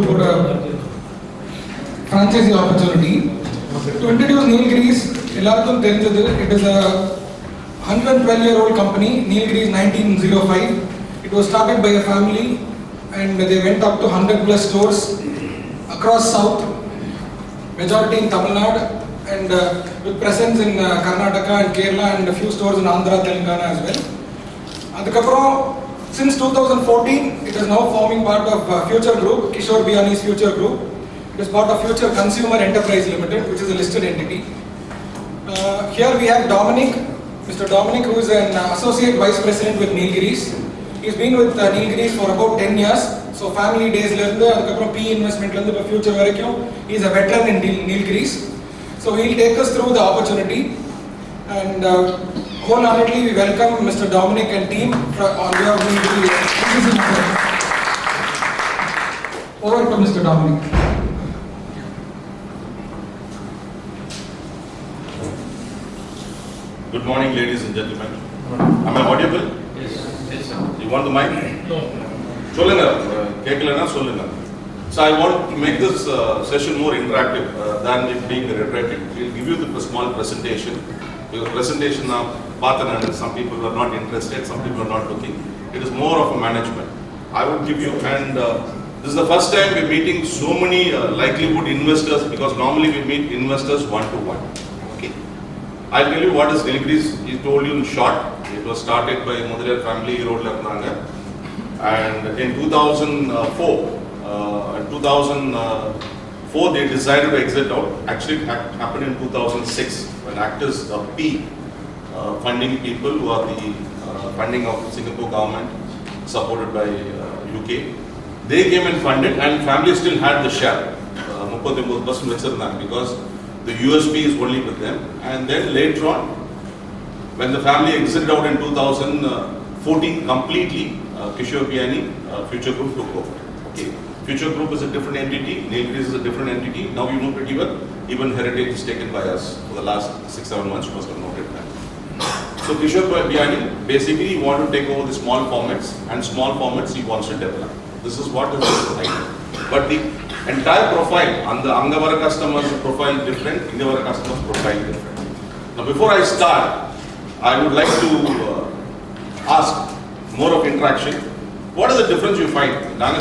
Got a franchisee opportunity to introduce Nilgiris. It is a 112-year-old company, Nilgiris 1905. It was started by a family and they went up to 100 plus stores across South, majority in Tamil Nadu, and with presence in Karnataka and Kerala and a few stores in Andhra, Telangana as well. Since 2014, it is now forming part of Future Group, Kishore Biyani's Future Group. It is part of Future Consumer Enterprise Limited, which is a listed entity. Here we have Dominic, Mr. Dominic, who is an Associate Vice President with Nilgiris. He's been with Nilgiris for about 10 years. So family days, PE investment, future, he is a veteran in Nilgiris. So he will take us through the opportunity. And wholeheartedly we welcome Mr. Dominic and team on behalf of Nilgiris. Over to Mr. Dominic. Good morning, ladies and gentlemen. Am I audible? Yes, sir. You want the mic? No. So I want to make this session more interactive than it being rhetoric. We'll give you the small presentation. Because presentation now, some people are not interested, some people are not looking. It is more of a management. I would give you, and this is the first time we're meeting so many likelihood investors, because normally we meet investors one-to-one. Okay. I'll tell you what is Nilgiris. He told you in short. It was started by Madurai family, and in 2004 they decided to exit out. Actually, it happened in 2006 when Actors P funding people who are the funding of Singapore government supported by UK. They came and funded, and family still had the share, 39% because the USB is only with them. And then later on, when the family exited out in 2014 completely, Kishore Biyani, Future Group took over. Okay. Future Group is a different entity, Nilgiris is a different entity. Now you know pretty well, even Heritage is taken by us for the last 6-7 months, you must have noted that. So Kishore Biyani, basically he wants to take over the small formats, and small formats he wants to develop. This is what is the idea. But the entire profile, on the Angavara customers profile different, Indavara customers profile different. Now before I start, I would like to ask more of interaction. What is the difference you find?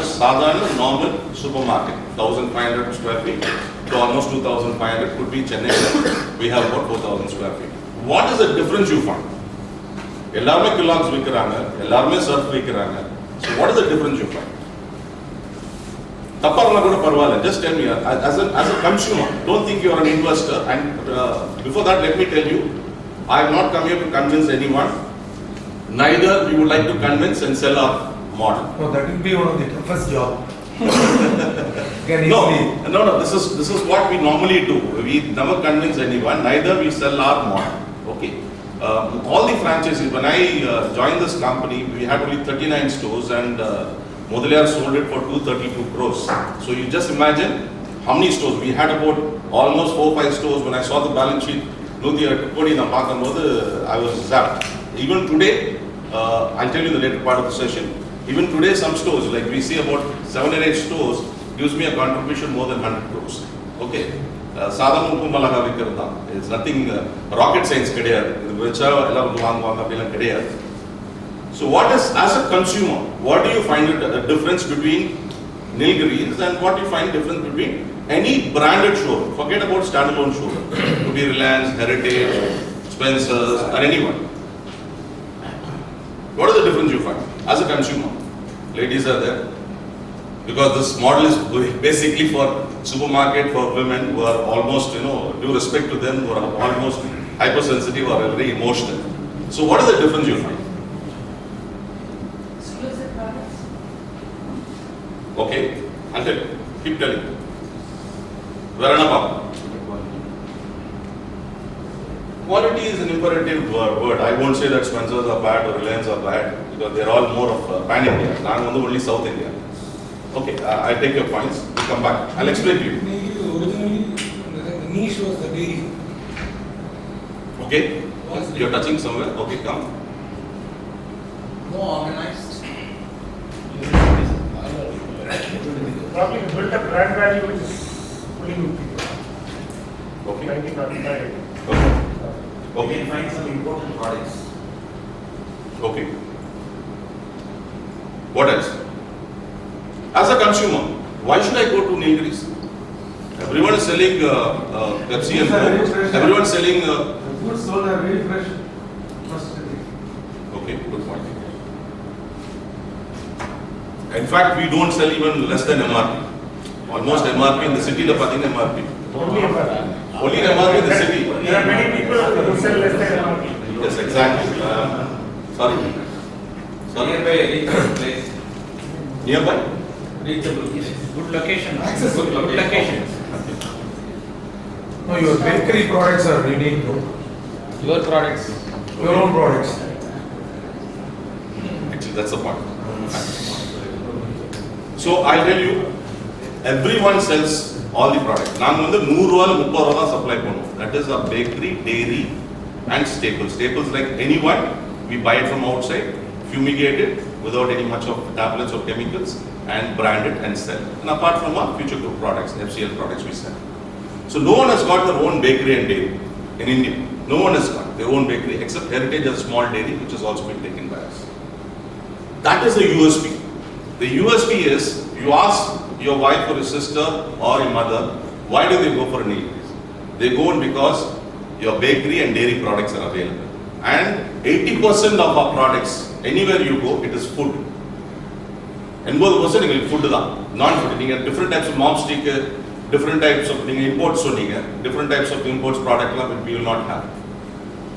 Sadhana normal supermarket, 1,500 square feet to almost 2,500, could be Chennai. We have about 4,000 square feet. What is the difference you find? Ellarme Kellogg's vikiranga, ellarme surf vikiranga. So what is the difference you find? Just tell me, as a consumer, don't think you are an investor. And before that, let me tell you, I have not come here to convince anyone. Neither we would like to convince and sell our model. No, that will be one of the toughest job. No. This is what we normally do. We never convince anyone. Neither we sell our model. Okay. All the franchises. When I joined this company, we had only 39 stores, and Modular sold it for 232 crores. So you just imagine how many stores we had. About almost 4-5 stores. When I saw the balance sheet, I was zapped. Even today, I'll tell you the later part of the session. Even today, some stores, like we see about 7 or 8 stores, gives me a contribution more than 100 crores. Okay. It's nothing rocket science. So what is, as a consumer, what do you find a difference between Nilgiris and what do you find difference between any branded showroom? Forget about standalone showroom. It could be Reliance, Heritage, Spencer's, or anyone. What is the difference you find as a consumer? Ladies are there. Because this model is basically for supermarket, for women who are almost, due respect to them, who are almost hypersensitive or very emotional. So what is the difference you find? Exclusive products. Okay, I'll tell you. Keep telling. Where am Quality is an imperative word. I won't say that Spencer's are bad or Reliance are bad, because they're all more of pan-India. I'm only South India. Okay, I take your points. We'll come back. I'll explain to you. Originally, the niche was the dairy. Okay, you're touching somewhere. Okay, come. More organized. Probably we built a brand value which is pulling people. Okay. 1995. Okay. We Okay. can find some important products. Okay. What else? As a consumer, why should I go to Nilgiris? Everyone is selling Pepsi and Coke. Everyone is selling. The goods sold are very fresh. Okay, good point. In fact, we don't sell even less than MRP. Almost MRP in the city, the pathina MRP. Only MRP. Only MRP in the city. There are many people who sell less than MRP. Yes, exactly. Sorry. Sorry. Nearby reachable place. Nearby? Reachable place. Good location. Accessible. Good location. No, your bakery products are unique, no? Your products. Your own products. Actually, that's the point. So I'll tell you, everyone sells all the products. நாங்க வந்து 100 ரூபாய் 30 ரூபாய் தான் supply பண்ணுவோம். That is a bakery, dairy and staples. Staples like anyone, we buy it from outside, fumigate it without any much of tablets or chemicals and brand it and sell. And apart from our future group products, FCL products we sell. So no one has got their own bakery and dairy in India. No one has got their own bakery except Heritage has a small dairy which has also been taken by us. That is the USP. The USP is you ask your wife or your sister or your mother, why do they go for a Nilgiris? They go in because your bakery and dairy products are available. And 80% of our products, anywhere you go, it is food. 80% உங்களுக்கு food தான், non-food. நீங்க different types of mom stick, different types of நீங்க imports சொன்னீங்க, different types of imports product we will not have.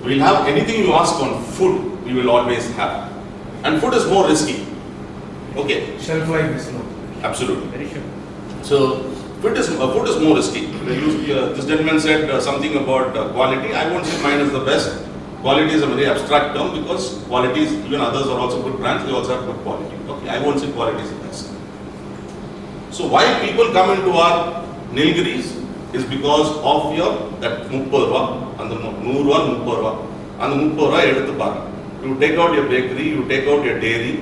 We will have anything you ask on food, we will always have. And food is more risky. Okay, Shelf life is low. absolutely. Very sure. So food is more risky. This gentleman said something about quality. I won't say mine is the best. Quality is a very abstract term because quality is, even others are also good brands. They also have good quality. Okay, I won't say quality is the best. So why people come into our Nilgiris is because of your that 30 ரூபா and the 100 ரூபா 30 ரூபா and the 30 ரூபா எடுத்து பாருங்க. You take out your bakery, you take out your dairy,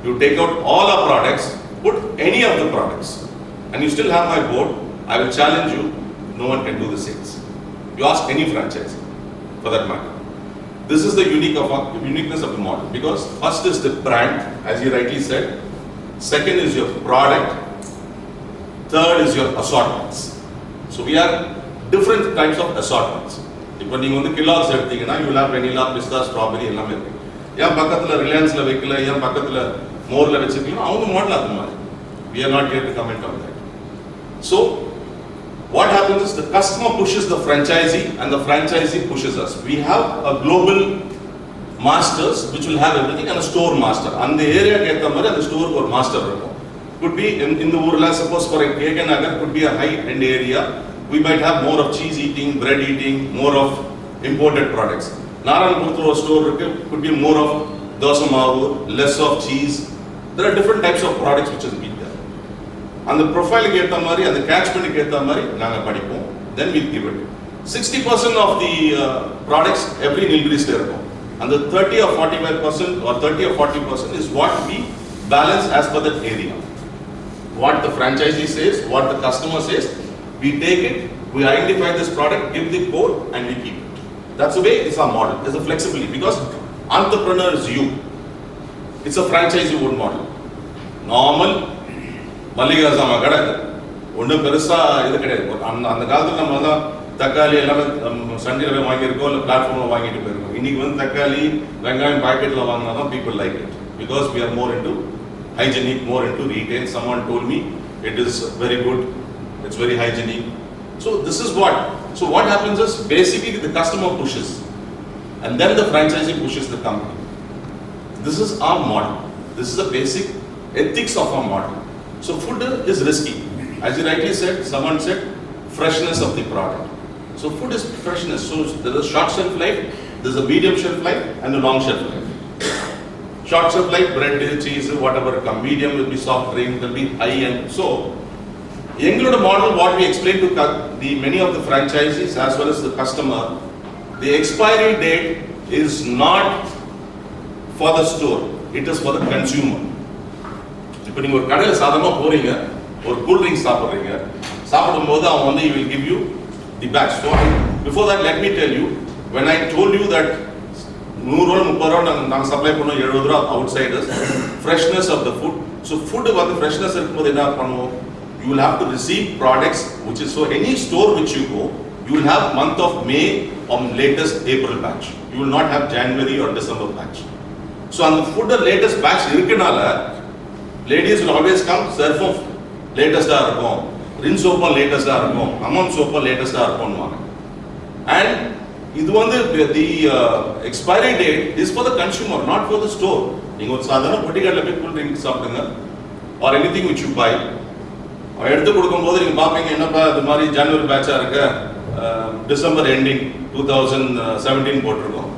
you take out all our products, put any of the products, and you still have my board. I will challenge you, no one can do the sales. You ask any franchise, for that matter. This is the uniqueness of the model, because first is the brand, as you rightly said, second is your product, third is your assortments. So we have different types of assortments. இப்போ நீங்க வந்து கிலாக்ஸ் எடுத்தீங்கன்னா you will have vanilla, pista, strawberry எல்லாமே இருக்கு. ஏன் பக்கத்துல ரிலையன்ஸ்ல வைக்கல, ஏன் பக்கத்துல மோர்ல வச்சிருக்கீங்க, அவங்க மாடல் அது மாதிரி. We are not here to comment on that. So what happens is the customer pushes the franchisee and the franchisee pushes us. We have a global masters which will have everything and a store master. And the area கேத்த மாதிரி அந்த ஸ்டோருக்கு ஒரு master இருக்கும். Could be in the ஊர்ல, suppose for a Thiagarajar could be a high end area. We might have more of cheese eating, bread eating, more of imported products. Nagarathar store could be more of dosa maavu, less of cheese. There are different types of products which is being there. And the profile கேத்த மாதிரி and the catchment கேத்த மாதிரி நாங்க படிப்போம். Then we give it. 60% of the products every Nilgiris இருக்கும். And the 30 or 45% or 30 or 40% is what we balance as per that area. What the franchisee says, what the customer says, we take it, we identify this product, give the code, and we keep it. That's the way it's our model. It's a flexibility because entrepreneur is you. It's a franchisee owned model. Normal, மல்லிகை சாமான் கடை ஒன்றும் பெருசாக இது கிடையாது. அந்த காலத்தில் நம்ம தான் தக்காளி எல்லாமே சண்டையில் போய் வாங்கியிருக்கோம், இல்லை பிளாட்ஃபார்மில் வாங்கிட்டு போயிருக்கோம். இன்னைக்கு வந்து தக்காளி வெங்காயம் பாக்கெட்டில் வாங்கினா தான் people like it because we are more into hygienic, more into retail. Someone told me it is very good, it's very hygienic. So this is what. So what happens is basically the customer pushes and then the franchisee pushes the company. This is our model. This is the basic ethics of our model. So food is risky. As you rightly said, someone said freshness of the product. So food is freshness. So there is a short shelf life, there is a medium shelf life and a long shelf life. Short shelf life, bread, cheese, whatever come. Medium will be soft drink, will be high end. So எங்களோட model, what we explain to the many of the franchisees as well as the customer, the expiry date is not for the store, it is for the consumer. இப்போ நீங்க ஒரு கடையில் சாதாரணமாக போறீங்க, ஒரு cool drinks சாப்பிட்றீங்க, சாப்பிடும்போது அவன் வந்து he will give you the batch. So before that, let me tell you, when I told you that 100 ரூபா 30 ரூபா நாங்கள் சப்ளை பண்ணோம், 70 ரூபா outsiders, freshness of the food. So food வந்து ஃப்ரெஷ்னஸ் இருக்கும்போது என்ன பண்ணுவோம், you will have to receive products which is, so any store which you go, you will have month of May or latest April batch. You will not have January or December batch. So on the food latest batch irukanaல ladies will always come, surf latest ah irukum, rinse soap latest ah irukum, hammam soap latest ah irukumnuvaanga. And இது வந்து the expiry date is for the consumer, not for the store. நீங்க ஒரு சாதாரண பொட்டிக்கடையில் போய் cool drink சாப்பிடுங்க or anything which you buy, எடுத்து கொடுக்கும்போது நீங்க பாப்பீங்க, என்னப்பா இது மாதிரி ஜனவரி பேட்சா இருக்கு, டிசம்பர் எண்டிங் 2017 போட்டிருக்கோம்.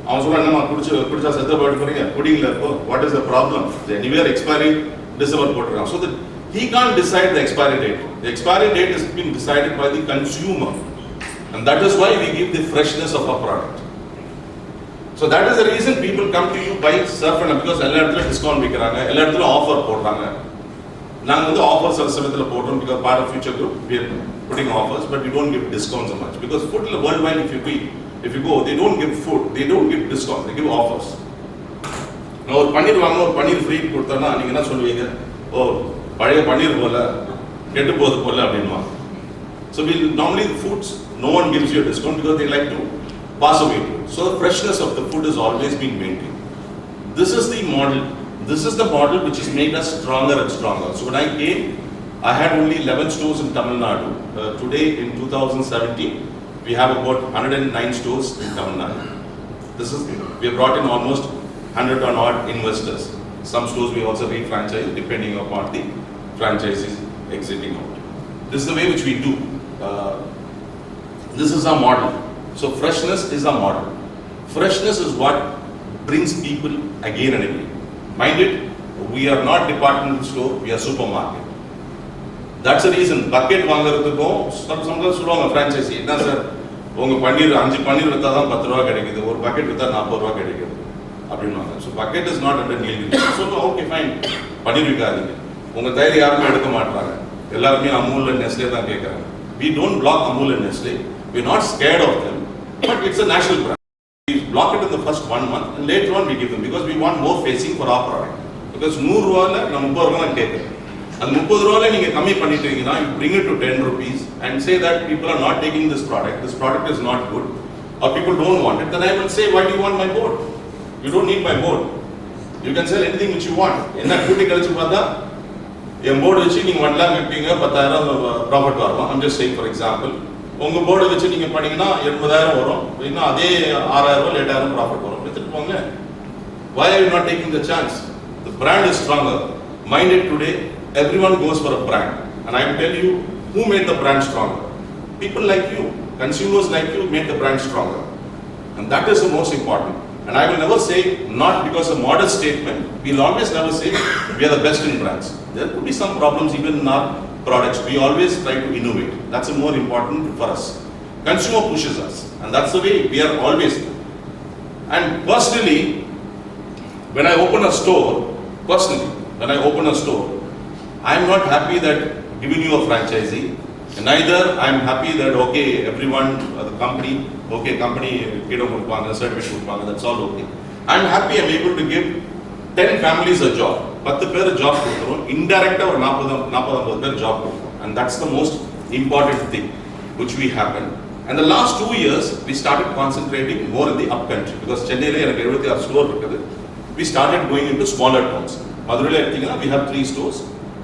அவன் சொல்ல, என்னமா குடிச்சா செத்த போயிட்டு போறீங்க, குடிங்கல இருக்கோ, what is the problem, anywhere expiry December போட்டிருக்கான். So he can't decide the expiry date. The expiry date is being decided by the consumer, and that is why we give the freshness of our product. So that is the reason people come to you buy surf and because எல்லா இடத்துல discount விற்கிறாங்க, எல்லா இடத்துல offer போடுறாங்க. நாங்கள் வந்து offers சில சமயத்தில் போடுறோம், because part of future group we are putting offers, but we don't give discounts so much, because food worldwide if you go, they don't give food, they don't give discounts, they give offers. நான் ஒரு பன்னீர் வாங்க, ஒரு பன்னீர் free கொடுத்தேன்னா நீங்க என்ன சொல்லுவீங்க, ஓ பழைய பன்னீர் போல கெட்டு போகுது போல அப்படின்வாங்க. So we normally the foods, no one gives you a discount because they like to pass away. So the freshness of the food has always been maintained. This is the model. This is the model which has made us stronger and stronger. So when I came, I had only 11 stores in Tamil Nadu. Today in 2017, we have about 109 stores in Tamil Nadu. We have brought in almost 100 or odd investors. Some stores we also refranchise depending upon the franchisees exiting out. This is the way which we do. This is our model. So freshness is our model. Freshness is what brings people again and again. Mind it, we are not departmental store, we are supermarket. That's the reason bucket வாங்குறதுக்கும் sometimes சொல்லுவாங்க franchisee, என்ன sir உங்க பன்னீர் 5 பன்னீர் வித்தா தான் 10 ரூபாய் கிடைக்குது, ஒரு bucket வித்தா 40 ரூபாய் கிடைக்குது அப்படின்வாங்க. So bucket is not under Nilgiris. சொல்லுவோம், ஓகே ஃபைன், பன்னீர் விற்காதீங்க, உங்க தயிர் யாருமே எடுக்க மாட்டாங்க, எல்லாருமே அமுல் அண்ட் நெஸ்லே தான் கேட்குறாங்க. We don't block Amul and Nestle, we're not scared of them, but it's a national brand. We block it in the first 1 month and later on we give them, because we want more facing for our product. Because 100 ரூபாயில நான் 30 ரூபாய் தான் கேட்குறேன், அந்த 30 ரூபாயில நீங்க கம்மி பண்ணிட்டீங்கன்னா you bring it to 10 rupees and say that people are not taking this product is not good, or people don't want it, then I will say, why do you want my board? You don't need my board. You can sell anything which you want. என்ன கூட்டி கழிச்சு பார்த்தா என் board வச்சு நீங்க 1 lakh விற்பீங்க, 10,000 profit வரும். I'm just saying for example, உங்க board வச்சு நீங்க பண்ணீங்கன்னா 80,000 வரும், இன்னும் அதே 6,000 8,000 ப்ராஃபிட் வரும், வித்துட்டு போங்க. Why are you not taking the chance? The brand is stronger. Mind it, today everyone goes for a brand, and I will tell you who made the brand stronger. People like you, consumers like you made the brand stronger, and that is the most important. And I will never say, not because a modest statement, we will always never say we are the best in brands. There could be some problems even in our products. We always try to innovate. That's more important for us. Consumer pushes us, and that's the way we are always. And personally, when I open a store, I am not happy that giving you a franchisee. Neither I am happy that okay, everyone, the company kido kudupanga, certificate kudupanga, that's all okay. I am happy I am able to give 10 families a job, 10 பேர் job கொடுக்கிறோம், indirectly ஒரு 40 பேர் job கொடுக்கிறோம், and that's the most important thing which we happen. And the last 2 years we started concentrating more in the up country, because சென்னையில எனக்கு 76 store இருக்குது. We started going into smaller towns. Madurai எடுத்தீங்கன்னா we have 3 stores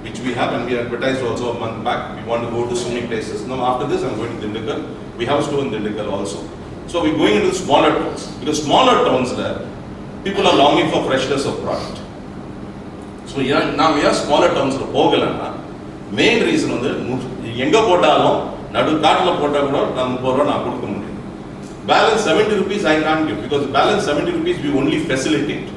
which we have, and we advertised also a month back. We want to go to so many places. Now after this I'm going to Dindigul. We have a store in Dindigul also. So we're going into smaller towns, because smaller towns there people are longing for freshness of product. So now we are smaller towns la போகலன்னா main reason வந்து எங்க போட்டாலும் நடு காட்டுல போட்டா கூட நான் 30 ரூபாய் நான் கொடுக்க முடியும். Balance 70 rupees I can't give, because balance 70 rupees we only facilitate.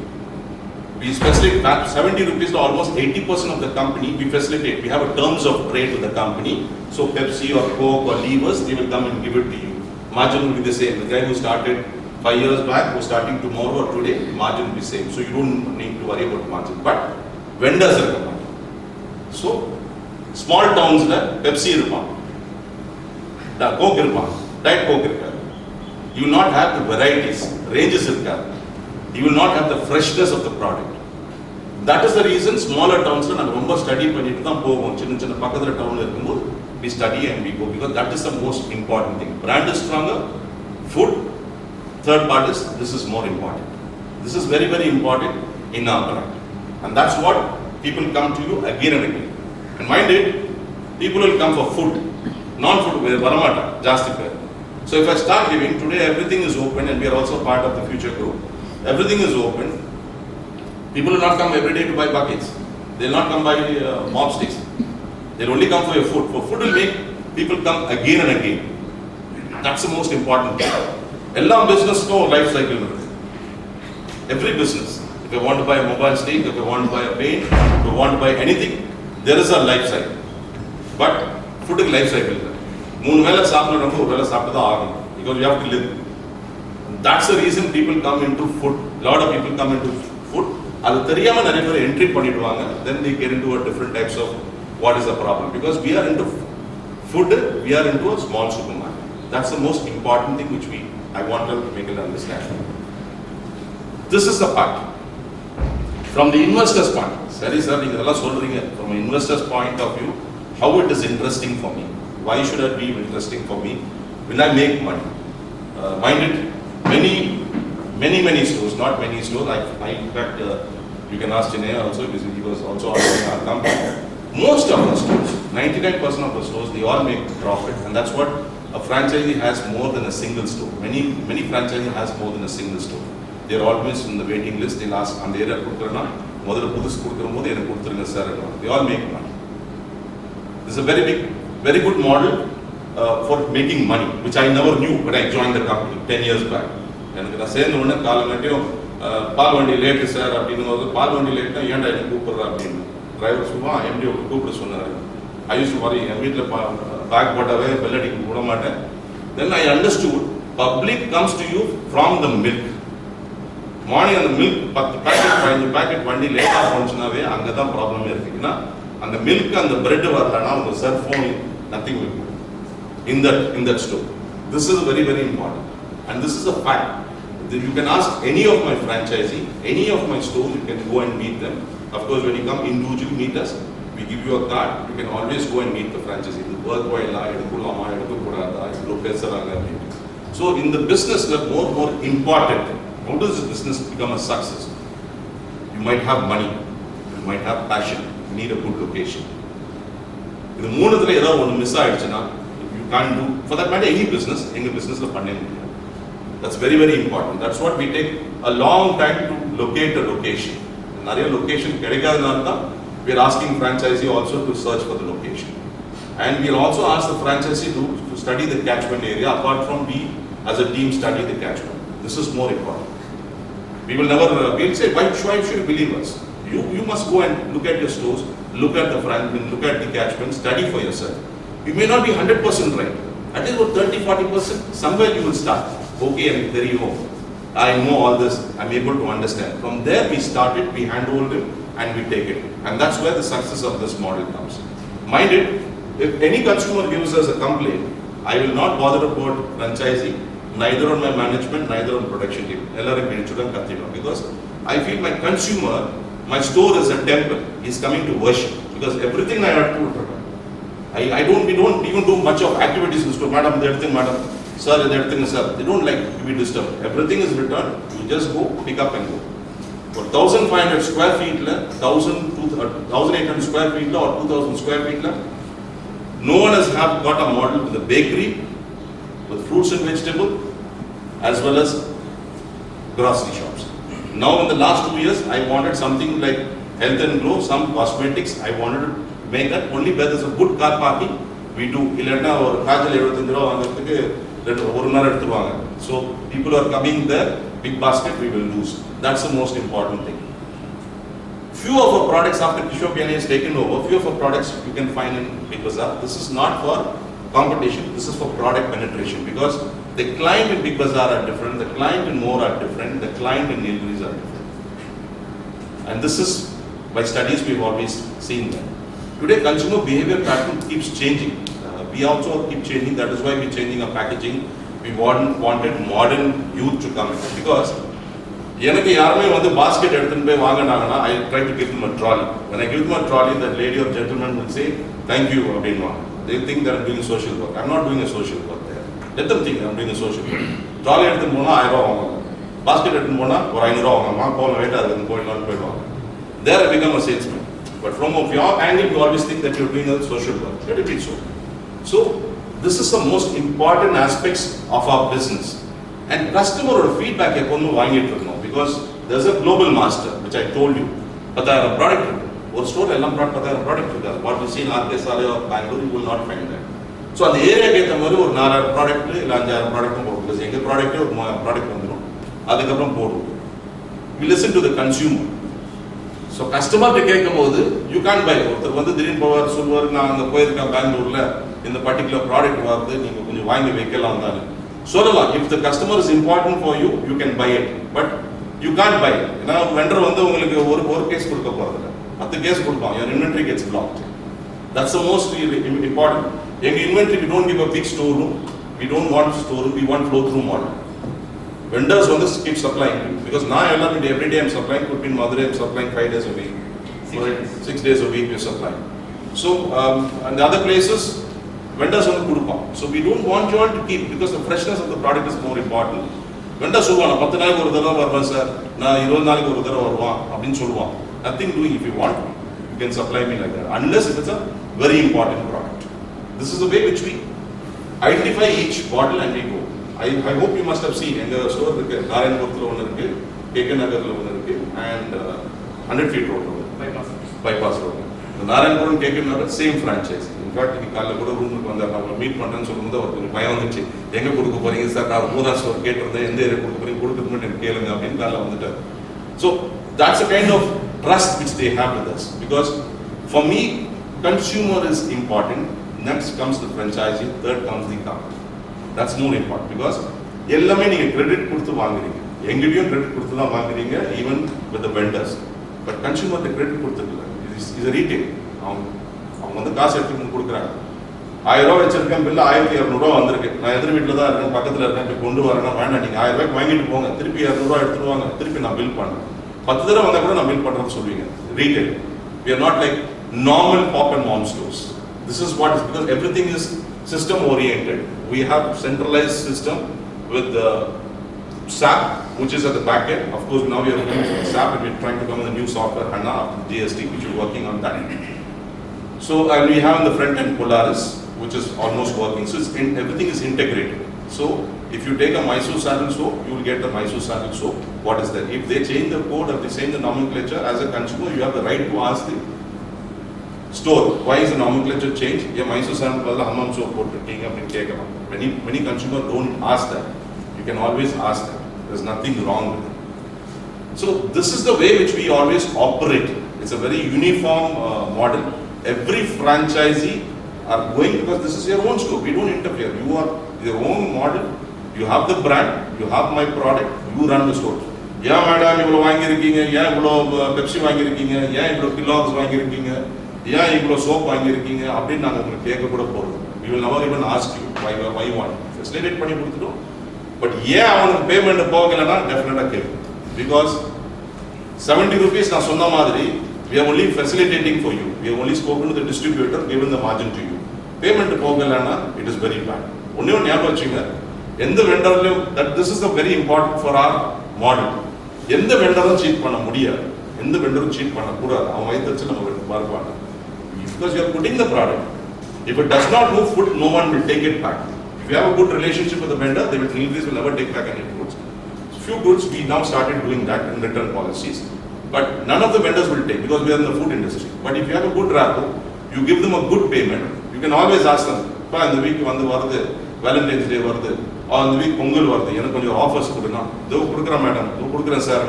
We facilitate 70 rupees to almost 80% of the company we facilitate. We have a terms of trade with the company. So Pepsi or Coke or Levers, they will come and give it to you. Margin will be the same. The guy who started 5 years back, who's starting tomorrow or today, margin will be same. So you don't need to worry about margin. But vendors are coming. So Small towns la Pepsi irupaan, Coke irupaan, Diet Coke irukadu. You will not have the varieties, ranges irukadu. You will not have the freshness of the product. That is the reason smaller towns la naanga romba study pannittu dhaan povom. Chinna pakkathula town la irukumbodhu we study and we go, because that is the most important thing. Brand is stronger, food, third part is, this is more important. This is very, very important in our brand. And that's what people come to you again and again. And mind it, people will come for food. Non-food, varamata, jasti per. So if I start giving, today everything is open and we are also part of the future group. Everything is open. People will not come every day to buy buckets. They will not come buy mop sticks. They will only come for your food. For food will make people come again and again. That's the most important thing. All business no life cycle. Every business. If you want to buy a mobile stick, if you want to buy a paint, if you want to buy anything, there is a life cycle. But food is life cycle. Because you have to live. That's the reason people come into food. A lot of people come into food. Entry then they get into a different types of what is the problem. Because we are into food, we are into a small supermarket. That's the most important thing which I want to make it understand. This is the part. From the investor's point, sorry sir, from an investor's point of view, how it is interesting for me. Why should it be interesting for me? Will I make money? Mind it, many stores, not many stores. In fact, you can ask Chinaya also, because he was also ordering our company. Most of the stores, 99% of the stores, they all make profit, and that's what a franchisee has more than a single store. Many franchisee has more than a single store. They are always in the waiting list. They'll ask, and they are they all make money. This is a very good model for making money, which I never knew when I joined the company 10 years back. And I said, Palvandi late, sir, Palvandi late, driver MD I used to worry, bag away, then I understood, public comes to you from the milk. Morning on the milk, packet vandi late problem and the milk and the bread the cell phone, nothing will go in that store. This is very, very important. And this is a fact. You can ask any of my franchisee, any of my stores, you can go and meet them. Of course, when you come individually meet us, we give you a card, you can always go and meet the franchisee. So in the business, more important, how does this business become a success? You might have money, you might have passion, you need a good location. The more that you can't do, for that matter, any business, that's very, very important. That's what we take a long time to locate a location. Location, we are asking franchisee also to search for the location. And we will also ask the franchisee to study the catchment area, apart from we as a team study the catchment. This is more important. We will never, we'll say, why should you believe us? You must go and look at your stores, look at the catchment, study for yourself. You may not be 100% right. At least about 30-40%, somewhere you will start. Okay, I'm very home. I know all this, I'm able to understand. From there we started, we handhold it and we take it. And that's where the success of this model comes. Mind it, if any consumer gives us a complaint, I will not bother about franchising, neither on my management, neither on production team. Because I feel my consumer, my store is a temple. He's coming to worship. Because everything I have to do. We don't even do much of activities in the store. Madam, madam. Sir, sir. They don't like to be disturbed. Everything is returned. You just go, pick up and go. For 1,500 square feet, 1,800 square feet or 2,000 square feet, no one has got a model with a bakery, with fruits and vegetable, as well as grocery shops. Now in the last 2 years, I wanted something like health and glow, some cosmetics. I wanted to make that only where there's a good car parking, we do. So people are coming there, big basket, we will lose. That's the most important thing. Few of our products after Kishore Piani has taken over, few of our products you can find in Big Bazaar. This is not for competition, this is for product penetration, because the client in Big Bazaar are different, the client in More are different, the client in Nilgiris are different. And this is, by studies we've always seen that. Today, consumer behavior pattern keeps changing. We also keep changing. That is why we're changing our packaging. We wanted modern youth to come in because எனக்கு யாருமே வந்து basket எடுத்துட்டு போய் வாங்கினாங்கன்னா I try to give them a trolley. When I give them a trolley, that lady or gentleman will say, thank you, அப்படின்வாங்க. They think that I'm doing a social work. I'm not doing a social work there. Let them think I'm doing a social work. Trolley எடுத்துட்டு போனா 1000 ரூபாய் வாங்குவாங்க. Basket எடுத்துட்டு போனா ஒரு 500 ரூபாய் வாங்குவாங்க. போல வெயிட் அதுக்கு போயிடுவாங்க. There I become a salesman. But from your angle, you always think that you're doing a social work. Let it be so. So, this is the most important aspects of our business. And customer feedback because there's a global master, which I told you. But there are a product. One store, I love product. What we see in RKS or Bangalore, you will not find that. So, on the area, get a product, because any product or product, we listen to the consumer. So customer கேட்கும்போது you can't buy. ஒருத்தர் வந்து திடீர்னு போவார் சொல்வார் நான் அங்கே போயிருக்கேன் பெங்களூர்ல இந்த பர்டிகுலர் ப்ராடக்ட் வருது நீங்க கொஞ்சம் வாங்கி வைக்கலாம் தானே சொல்லலாம். If the customer is important for you, you can buy it. But you can't buy. ஏன்னா வெண்டர் வந்து உங்களுக்கு ஒரு கேஸ் கொடுக்க போறதில்ல 10 கேஸ் கொடுப்பான். Your inventory gets blocked. That's the most important. எங்க inventory we don't give a big storeroom. We don't want storeroom. We want flow through model. Vendors want to keep supplying because now every day I'm supplying. Could be in Madurai I'm supplying 5 days a week. 6 days a week we're supplying. So and the other places vendors want to kuduppa. So we don't want you all to keep because the freshness of the product is more important. Vendors சொல்வாங்க 10 நாளைக்கு ஒரு தடவை வருவேன் sir நான் 20 நாளைக்கு ஒரு தடவை வருவான் அப்படின்னு சொல்லுவான். Nothing doing. If you want you can supply me like that unless if it's a very important product. This is the way which we identify each bottle and we go. I hope you must have seen எங்க store இருக்கு நாராயணபுரத்துல ஒன்னு இருக்கு KK நகர்ல ஒன்னு இருக்கு and 100 feet road bypass road the Narayanapuram KK Nagar same franchise. In fact இன்னைக்கு காலையில கூட ரூமுக்கு வந்தார் நான் மீட் பண்றேன்னு சொல்லும்போது அவருக்கு கொஞ்சம் பயம் வந்துச்சு எங்க கொடுக்க போறீங்க சார் நான் மூதா ஸ்டோர் கேட்டிருந்தேன் எந்த ஏரியா கொடுக்க போறீங்க கொடுத்துட்டு மட்டும் கேளுங்க அப்படின்னு காலைல வந்துட்டார். So that's a kind of trust which they have with us because for me consumer is important. Next comes the franchisee, third comes the company. That's more important because எல்லாமே நீங்க கிரெடிட் கொடுத்து வாங்குறீங்க எங்கேயும் கிரெடிட் கொடுத்து தான் வாங்குறீங்க even with the vendors but consumer the credit கொடுத்துடல is a retail அவங்க வந்து காசு எடுத்து கொடுக்குறாங்க 1000 ரூபாய் வச்சிருக்கேன் பில்ல 1200 ரூபாய் வந்திருக்கு நான் எதிர் வீட்டில் தான் இருக்கேன் பக்கத்தில் இருக்கேன் இப்போ கொண்டு வரேன்னா வேண்டாம் நீங்கள் 1000 ரூபாய்க்கு வாங்கிட்டு போங்க திருப்பி 200 ரூபாய் எடுத்துருவாங்க திருப்பி நான் பில் பண்ணுறேன் 10 தடவை வந்தால் கூட நான் பில் பண்ணுறேன்னு சொல்லுவீங்க retail. We are not like normal pop and mom stores. This is what is because everything is system oriented. We have centralized system with the SAP, which is at the back end. Of course, now we are looking at SAP and we're trying to come with a new software, HANA, GST, which we're working on that. So, and we have in the front end Polaris, which is almost working. So, everything is integrated. So, if you take a Mysore sandal soap, you will get the Mysore sandal soap. What is that? If they change the code or they change the nomenclature, as a consumer, you have the right to ask the store, why is the nomenclature changed? Yeah, Mysore sandal badala hammam soap potrukkinga appdi kekkalam. Many consumer don't ask that. You can always ask that. There's nothing wrong with it. So this is the way which we always operate. It's a very uniform model. Every franchisee are going because this is your own store. We don't interfere. You are your own model. You have the brand. You have my product. You run the store. Yeah, madam, you will வாங்கிருக்கீங்க. Yeah, இவ்வளவு Pepsi வாங்கிருக்கீங்க. Yeah, இவ்வளவு Kellogg's வாங்கிருக்கீங்க. Yeah, இவ்வளவு soap வாங்கிருக்கீங்க. அப்படி நாங்க உங்களுக்கு கேட்க கூட போறது. We will never even ask you why you want. Facilitate பண்ணி கொடுத்துட்டோம். But yeah, அவனுக்கு பேமெண்ட் போகலனா டெஃபினட்டா கேட்கும். Because 70 rupees நான் சொன்ன மாதிரி we are only facilitating for you. We have only spoken to the distributor, given the margin to you. Payment போகலனா it is very bad. ஒண்ணே ஞாபகம் வச்சுங்க. எந்த வெண்டர்லயும் that this is a very important for our model. எந்த வெண்டரும் seat பண்ண முடியாது. எந்த வெண்டரும் seat பண்ண கூடாது. அவன் வயித்து வச்சு நம்ம பார்ப்பாங்க. Because you are putting the product. If it does not move food, no one will take it back. If you have a good relationship with the vendor, they will never take back any goods. Few goods we now started doing that in return policies, but none of the vendors will take because we are in the food industry. But if you have a good rapport, you give them a good payment. You can always ask them, "Pa, in the week வந்து வருது, Valentine's Day வருது, or in the week Pongal வருது, எனக்கு கொஞ்சம் offers கொடுங்க. இதோ கொடுக்குறேன் madam, இதோ கொடுக்குறேன் சார்."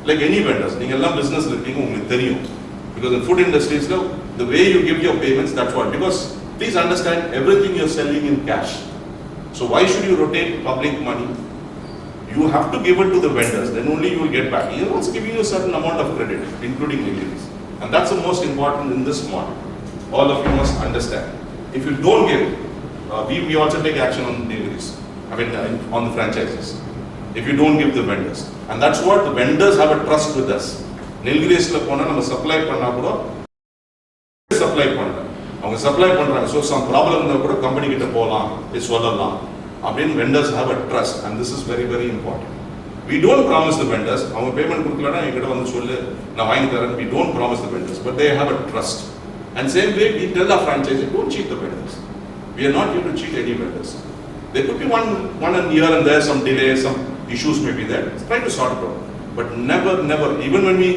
Like any vendors, நீங்க எல்லாம் பிசினஸ்ல இருக்கீங்க உங்களுக்கு தெரியும். Because in food industries, the way you give your payments, that's what. Because please understand, everything you're selling in cash. So why should you rotate public money? You have to give it to the vendors, then only you will get back. He is also giving you a certain amount of credit, including Nilgiris. And that's the most important in this model. all of you must understand. If you don't give, we also take action on Nilgiris. I mean, on the franchises. If you don't give the vendors. And that's what the vendors have a trust with us. Nilgiris la pona nama supply panna kuda supply பண்றாங்க. அவங்க supply பண்றாங்க. So some problem இருந்தா கூட company கிட்ட போலாம், இது சொல்லலாம். அப்படின்னு vendors have a trust and this is very very important. We don't promise the vendors, அவங்க payment கொடுக்கலனா என்கிட்ட வந்து சொல்லு நான் வாங்கி தரேன். We don't promise the vendors, but they have a trust. And same way we tell our franchisees, don't cheat the vendors. We are not here to cheat any vendors. There could be one here and there, some delay, some issues may be there. Try to sort it out. But never, even when we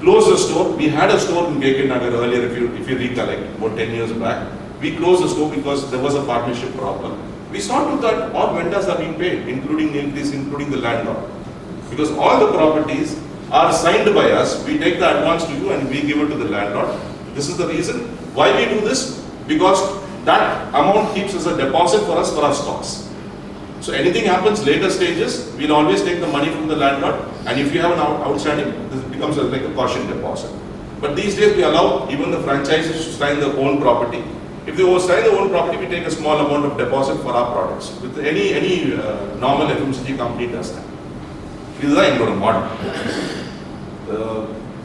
closed the store, we had a store in KK Nagar earlier, if you recollect, about 10 years back. We closed the store because there was a partnership problem. We saw to that all vendors are being paid, including Nilgiris, including the landlord. Because all the properties are signed by us, we take the advance to you and we give it to the landlord. This is the reason why we do this, because that amount keeps as a deposit for us for our stocks. So anything happens later stages, we'll always take the money from the landlord, and if you have an outstanding, this becomes like a caution deposit. But these days we allow even the franchises to sign their own property. If they sign their own property, we take a small amount of deposit for our products. With any normal FMCG company does that. This is our model.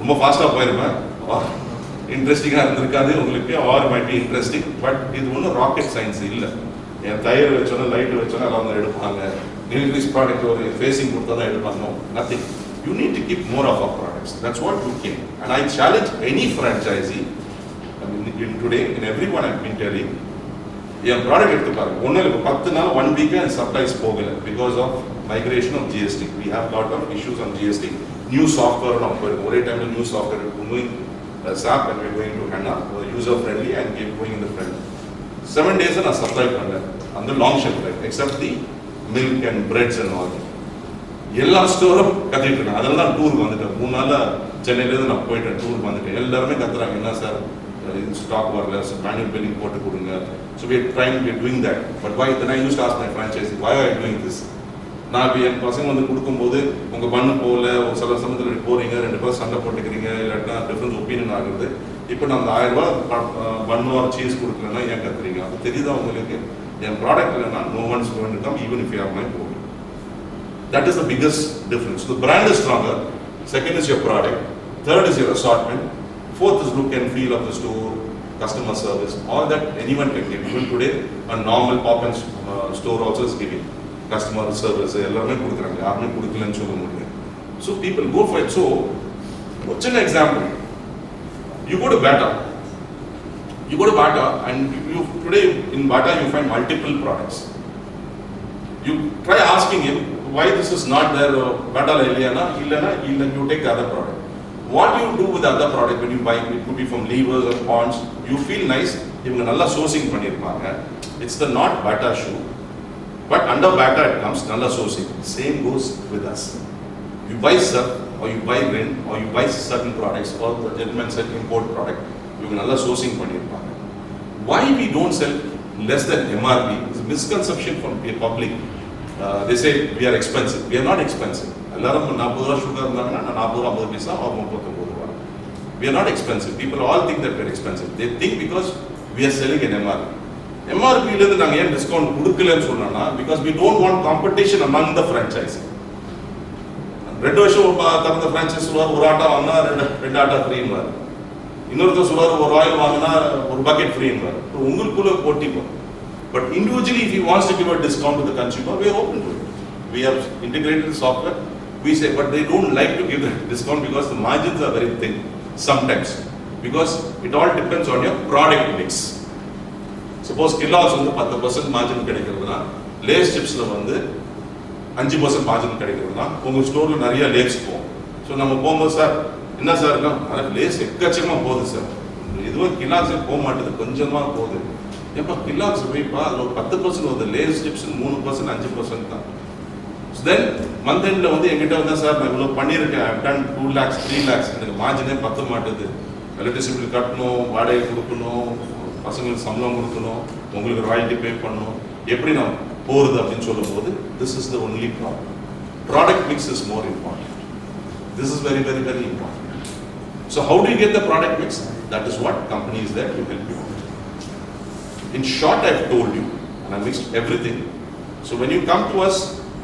ரொம்ப ஃபாஸ்டா போயிருப்பேன், இன்ட்ரெஸ்டிங்காக இருந்திருக்காது உங்களுக்கு, R might be interesting, but இது ஒன்றும் rocket science இல்லை. என் tyre வச்சோன்னா லைட் வச்சோன்னா எல்லாம் வந்து எடுப்பாங்க. Nilgiris ப்ராடக்ட் ஒரு ஃபேஸிங் கொடுத்தா தான் எடுப்பாங்க. Nothing. You need to keep more of our products. That's what you can. And I challenge any franchisee in today, in everyone I've been telling, என் ப்ராடக்ட் எடுத்து பாருங்க. ஒன்றும் இல்லை, 10 நாள் 1 week and supplies போகலை because of migration of GST. We have lot of issues on GST. New software now, ஒரே டைம்ல new software moving SAP and we're going to HANA, user friendly and going in the front. 7 days நான் supply பண்ணேன் அந்த long shelf life, accept the milk and breads and all. எல்லா ஸ்டோரும் கத்திட்டு இருக்கேன். அதெல்லாம் தான் டூருக்கு வந்துட்டேன். 3 நாள் சென்னையிலேருந்து நான் போயிட்டேன், டூருக்கு வந்துட்டேன். எல்லாருமே கத்துறாங்க, என்ன சார் ஸ்டாக் வரல, மேனுவல் பில்லிங் போட்டு கொடுங்க. So we are doing that. But why? Then I used to ask my franchisee, why are you doing this? நான் என் பசங்க வந்து கொடுக்கும்போது உங்கள் பண்ணு போகல, ஒரு சில சமயத்தில் போகிறீங்க, 2 பேரும் சண்டை போட்டுக்கிறீங்க, இல்லாட்டினா டிஃப்ரென்ஸ் ஒப்பீனியன் ஆகுது. இப்போ நான் அந்த 1000 ரூபா பண்ணு ஒரு சீஸ் கொடுக்கலன்னா ஏன் கத்துறீங்க? அது தெரியுதா உங்களுக்கு? என் ப்ராடக்ட் இல்லைன்னா no one is going to come even if you have my phone. That is the biggest difference. So the brand is stronger. Second is your product. Third is your assortment. Fourth is look and feel of the store, customer service. All that anyone can give. Even today, a normal pop-up store also is giving customer service. எல்லாமே கொடுக்குறாங்க, யாருமே கொடுக்கலன்னு சொல்ல முடியும். So people go for it. So what's an example? You go to Bata. You go to Bata and today in Bata you find multiple products. You try asking him why this is not there. Bata la illana, you take the other product. What do you do with the other product when you buy? It could be from levers or ponds. You feel nice. இவங்க நல்லா sourcing பண்ணிருப்பாங்க. It's the not Bata shoe, but under Bata it comes நல்லா sourcing. Same goes with us. You buy surf or you buy Rin or you buy certain products, or the gentleman said import product, இவங்க நல்லா sourcing பண்ணிருப்பாங்க. Why we don't sell less than MRP? It's a misconception from the public. They say we are expensive. We are not expensive. எல்லாரும் 40 ரூபா sugar இருந்தாங்கன்னா நான் 40 ரூபா 50 பைசா or 39 ரூபா. We are not expensive. People all think that we are expensive. They think because we are selling an MRP. MRP ல இருந்து நாங்க ஏன் டிஸ்கவுண்ட் கொடுக்கலன்னு சொன்னா, because we don't want competition among the franchise. 2 வருஷம் தரந்த franchise சொல்வார், ஒரு ஆட்டா வாங்கினா 2 ஆட்டா ஃப்ரீன்னு வரும். இன்னொருத்தர் சொல்வார், ஒரு ஆயில் வாங்கினா ஒரு பக்கெட் ஃப்ரீன்னு வரும். உங்களுக்குள்ள போட்டி போகும். But individually, if he wants to give a discount to the consumer, we are open to it. We have integrated the software. We say, but they don't like to give the discount because the margins are very thin sometimes. Because it all depends on your product mix. Suppose Kellogg's வந்து 10% margin கிடைக்கிறதுனா, Lay's chipsல வந்து 5% margin கிடைக்கிறதுனா, உங்க ஸ்டோர்ல நிறைய lace போகும். So நம்ம போகும்போது sir என்ன sir இருக்கா, அது லேஸ் எக்கச்சக்கமா போகுது சார், இதுவும் Kellogg's போக மாட்டேது, கொஞ்சமா போகுது. எப்போ Kellogg's போய்ப்பா அதில் ஒரு 10% வருது, லேஸ் சிப்ஸ் 3% 5% தான். தென் மந்த் எண்ட்ல வந்து எங்கிட்ட வந்தா சார் நான் இவ்வளோ பண்ணியிருக்கேன், ஐ டன் 2 lakhs 3 lakhs, எனக்கு மார்ஜினே பத்த மாட்டேது, எலக்ட்ரிசிட்டி கட்டணும், வாடகை கொடுக்கணும், பசங்களுக்கு சம்பளம் கொடுக்கணும், உங்களுக்கு ராயல்ட்டி பே பண்ணணும், எப்படி நான் போகிறது அப்படின்னு சொல்லும் போது this is the only problem. Product mix is more important. This is very, very, very important. So how do you get the product mix? That is what company is there to help you out. In short, I've told you, and I mixed everything. So when you come to us,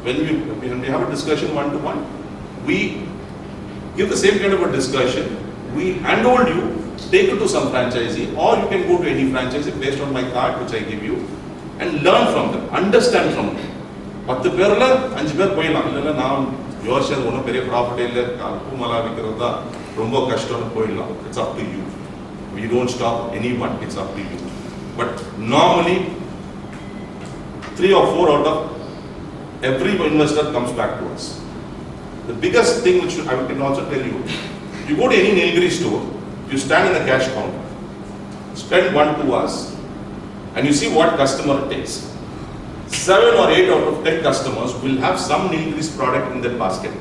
when we have a discussion one-to-one, we give the same kind of a discussion. We handhold you, take it to some franchisee, or you can go to any franchisee based on my card which I give you, and learn from them, understand from them. 10 பேர்ல 5 பேர் போயிடலாம். இல்லைன்னா நான் யோசிச்சது ஒன்றும் பெரிய profit இல்லை, பூமலா விற்கிறது தான் ரொம்ப கஷ்டம்னு போயிடலாம். It's up to you. We don't stop anyone, it's up to you. But normally 3 or 4 out of every investor comes back to us. The biggest thing which I can also tell you, you go to any Nilgiris store, you stand in the cash counter, spend 1-2 hours, and you see what customer takes. 7 or 8 out of 10 customers will have some Nilgiris product in their basket.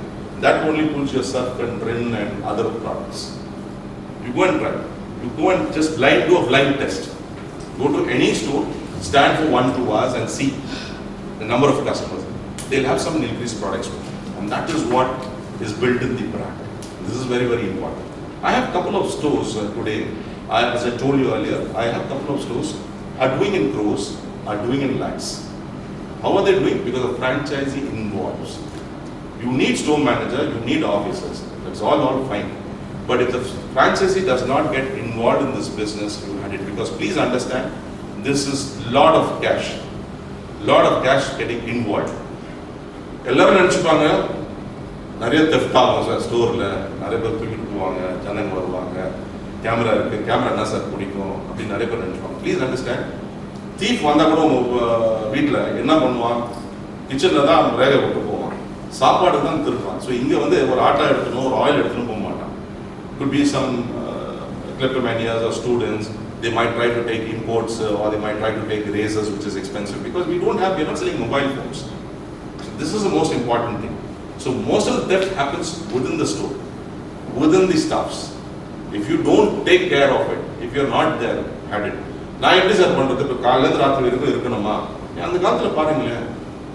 That only pulls your surf and Rin and other products. You go and try. You go and just do a blind test. Go to any store, stand for 1-2 hours and see the number of customers. They'll have some Nilgiris products with them. And that is what is built in the brand. This is very, very important. I have a couple of stores today. As I told you earlier, I have a couple of stores are doing in crores, are doing in lakhs. How are they doing? Because the franchisee involves. You need store manager, you need officers. That's all fine. But if the franchisee does not get involved in this business, you had it. Because please understand, this is lot of cash getting involved. எல்லாரும் நினைச்சுப்பாங்க நிறைய theft ஆகும் sir ஸ்டோரில், நிறைய பேர் தூக்கிட்டு போவாங்க, ஜனங்க வருவாங்க, கேமரா இருக்கு, கேமரா என்ன சார் பிடிக்கும் அப்படின்னு நிறைய பேர் நினைச்சுப்பாங்க. ப்ளீஸ் அண்டர்ஸ்டாண்ட், தீஃப் வந்தால் கூட உங்கள் வீட்டில் என்ன பண்ணுவான், கிச்சனில் தான் ரேகை விட்டு போவான், சாப்பாடு தான் திருப்பான். ஸோ இங்கே வந்து ஒரு ஆட்டா எடுத்துணும், ஒரு ஆயில் எடுத்துன்னு போக மாட்டான். Could be some kleptomanias or students, they might try to take imports or they might try to take razors, which is expensive, because we're not selling mobile phones. So this is the most important thing. So most of the theft happens within the store, within the staffs. If you don't take care of it, if you're not there, had it. நான் எப்படி sir பண்ணுறது? இப்போ காலையிலேருந்து ராத்திரி வரைக்கும் இருக்கணுமா? அந்த காலத்தில் பாருங்களேன்,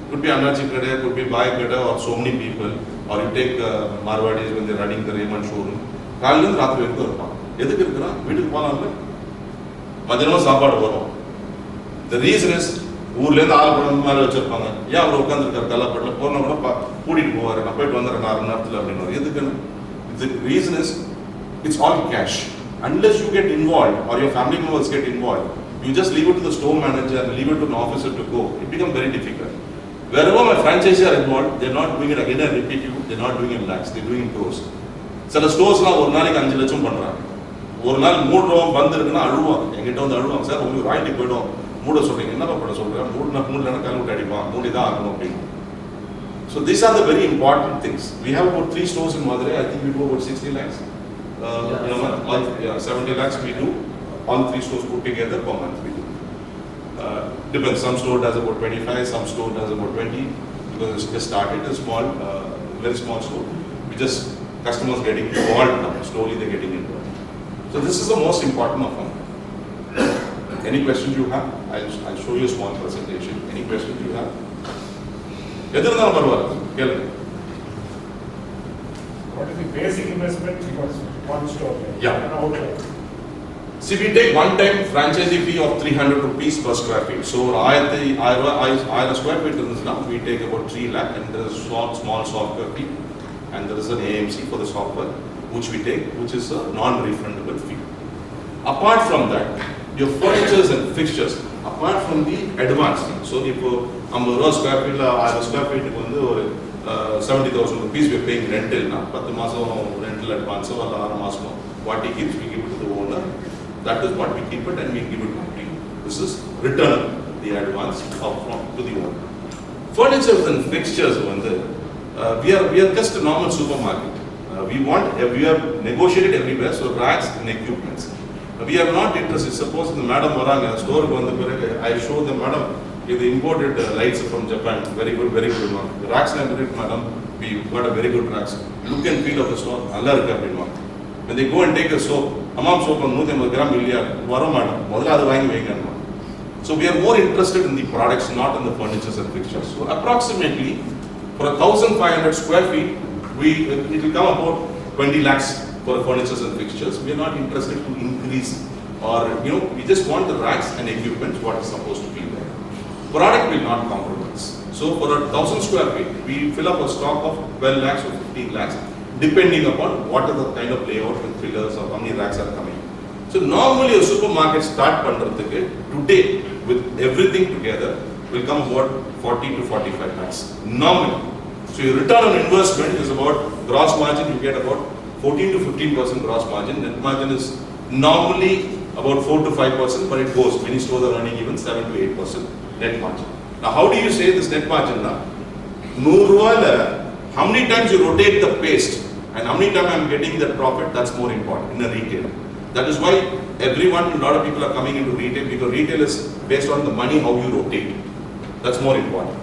could be Anarchi Kade, could be Bhai Kade, or so many people, or you take Marwadis when they're running the Raymond showroom. காலையிலேருந்து ராத்திரி வரைக்கும் இருப்பான். எதுக்கு இருக்கிறான்? வீட்டுக்கு போனால மதியமாக சாப்பாடு வரும். The reason is, ஊர்லேருந்து ஆள் படம் மாதிரி வச்சிருப்பாங்க. ஏன் அவர் உட்காந்துருக்காரு கல்லாப்பட்டில், போனால் கூட கூட்டிகிட்டு போவார், நான் போயிட்டு வந்துடுறேன் 1/2 மணி நேரத்தில் அப்படின்னு. எதுக்குன்னு? The reason is, it's all cash. Unless you get involved or your family members get involved, you just leave it to the store manager and leave it to an officer to go. It becomes very difficult. Wherever my franchisees are involved, they're not doing it again and repeat you, they're not doing it in lakhs, they're doing it crores. சில ஸ்டோர்ஸ்லாம் ஒரு நாளைக்கு 5 லட்சம் பண்ணுறாங்க. ஒரு நாள் மூடுறோம் பந்து இருக்குன்னா அழுவாங்க, எங்கிட்ட வந்து அழுவாங்க, சார் உங்களுக்கு ராயல்ட்டி போய்டும், மூட சொல்கிறீங்க, என்னப்பா பண்ண சொல்கிறேன், மூடலைன்னா கல் விட்டு அடிப்பான், மூடி தான் ஆகணும் அப்படின்னு. So these are the very important things. We have about 3 stores in Madurai. I think we do about 60 lakhs. 70 lakhs we do. All 3 stores put together per month we do. Depends. Some store does about 25, some store does about 20. Because it's just started a small, very small store. We just customers getting involved now. Slowly they're getting involved. So this is the most important of all. Any questions you have? I'll show you a small presentation. Any questions you have? What is the basic investment for one store? Yeah. An outlet. See, we take one-time franchisee fee of 300 rupees per square feet. So, 1000 square feet in this now, we take about 3 lakh, and there is a small software fee, and there is an AMC for the software, which we take, which is a non-refundable fee. Apart from that, your furnitures and fixtures, apart from the advance fee. So, if 50 square feet, 1000 square feet, 70,000 rupees we are paying rental now, 10 maasam rental advance, or 6 maasam, what he keeps, we give it to the owner. That is what we keep it, and we give it back to you. This is return the advance to the owner. Furnitures and fixtures, we are just a normal supermarket. We have negotiated everywhere, so racks and equipments. We are not interested. Suppose the madam varanga store I show them, madam, the imported lights from Japan, very good one. The racks are great, madam. We got a very good racks. Look and feel of the store, Allah irukku. When they go and take a soap, Amam soap on 150 gram milliya, varo madam, modala adu vaangi veikanma. So we are more interested in the products, not in the furnitures and fixtures. So approximately for 1,500 square feet, it will come about 20 lakhs for furniture and fixtures. We are not interested to increase or, we just want the racks and equipment what is supposed to be there. Product will not compromise. So for 1,000 square feet, we fill up a stock of 12 lakhs or 15 lakhs, depending upon what are the kind of layout with pillars or how many racks are coming. So normally a supermarket start pandradhukku today with everything together will come about 40 to 45 lakhs. Normally. So your return on investment is about gross margin, you get about 14 to 15% gross margin. Net margin is normally about 4 to 5%, but it goes. Many stores are earning even 7 to 8% net margin. Now, how do you say this net margin now? 100 rupees, how many times you rotate the paste and how many times I am getting that profit, that's more important in a retail. That is why a lot of people are coming into retail because retail is based on the money how you rotate. That's more important.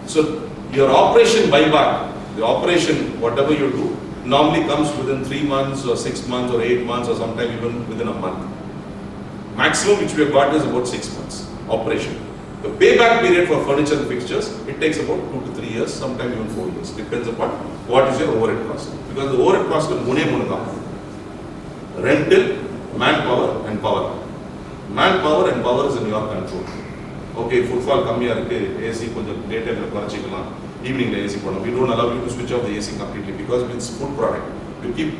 So, your operation buyback, the operation, whatever you do, normally comes within 3 months or 6 months or 8 months or sometimes even within a month. Maximum which we have got is about 6 months operation. The payback period for furniture and fixtures, it takes about 2 to 3 years, sometimes even 4 years. Depends upon what is your overhead cost. Because the overhead cost is rental, manpower and power. Manpower and power is in your control. Okay, footfall kammiya irukku, AC konjam daytime la korachikalam, evening la AC podum. We don't allow you to switch off the AC completely because it's food product. You keep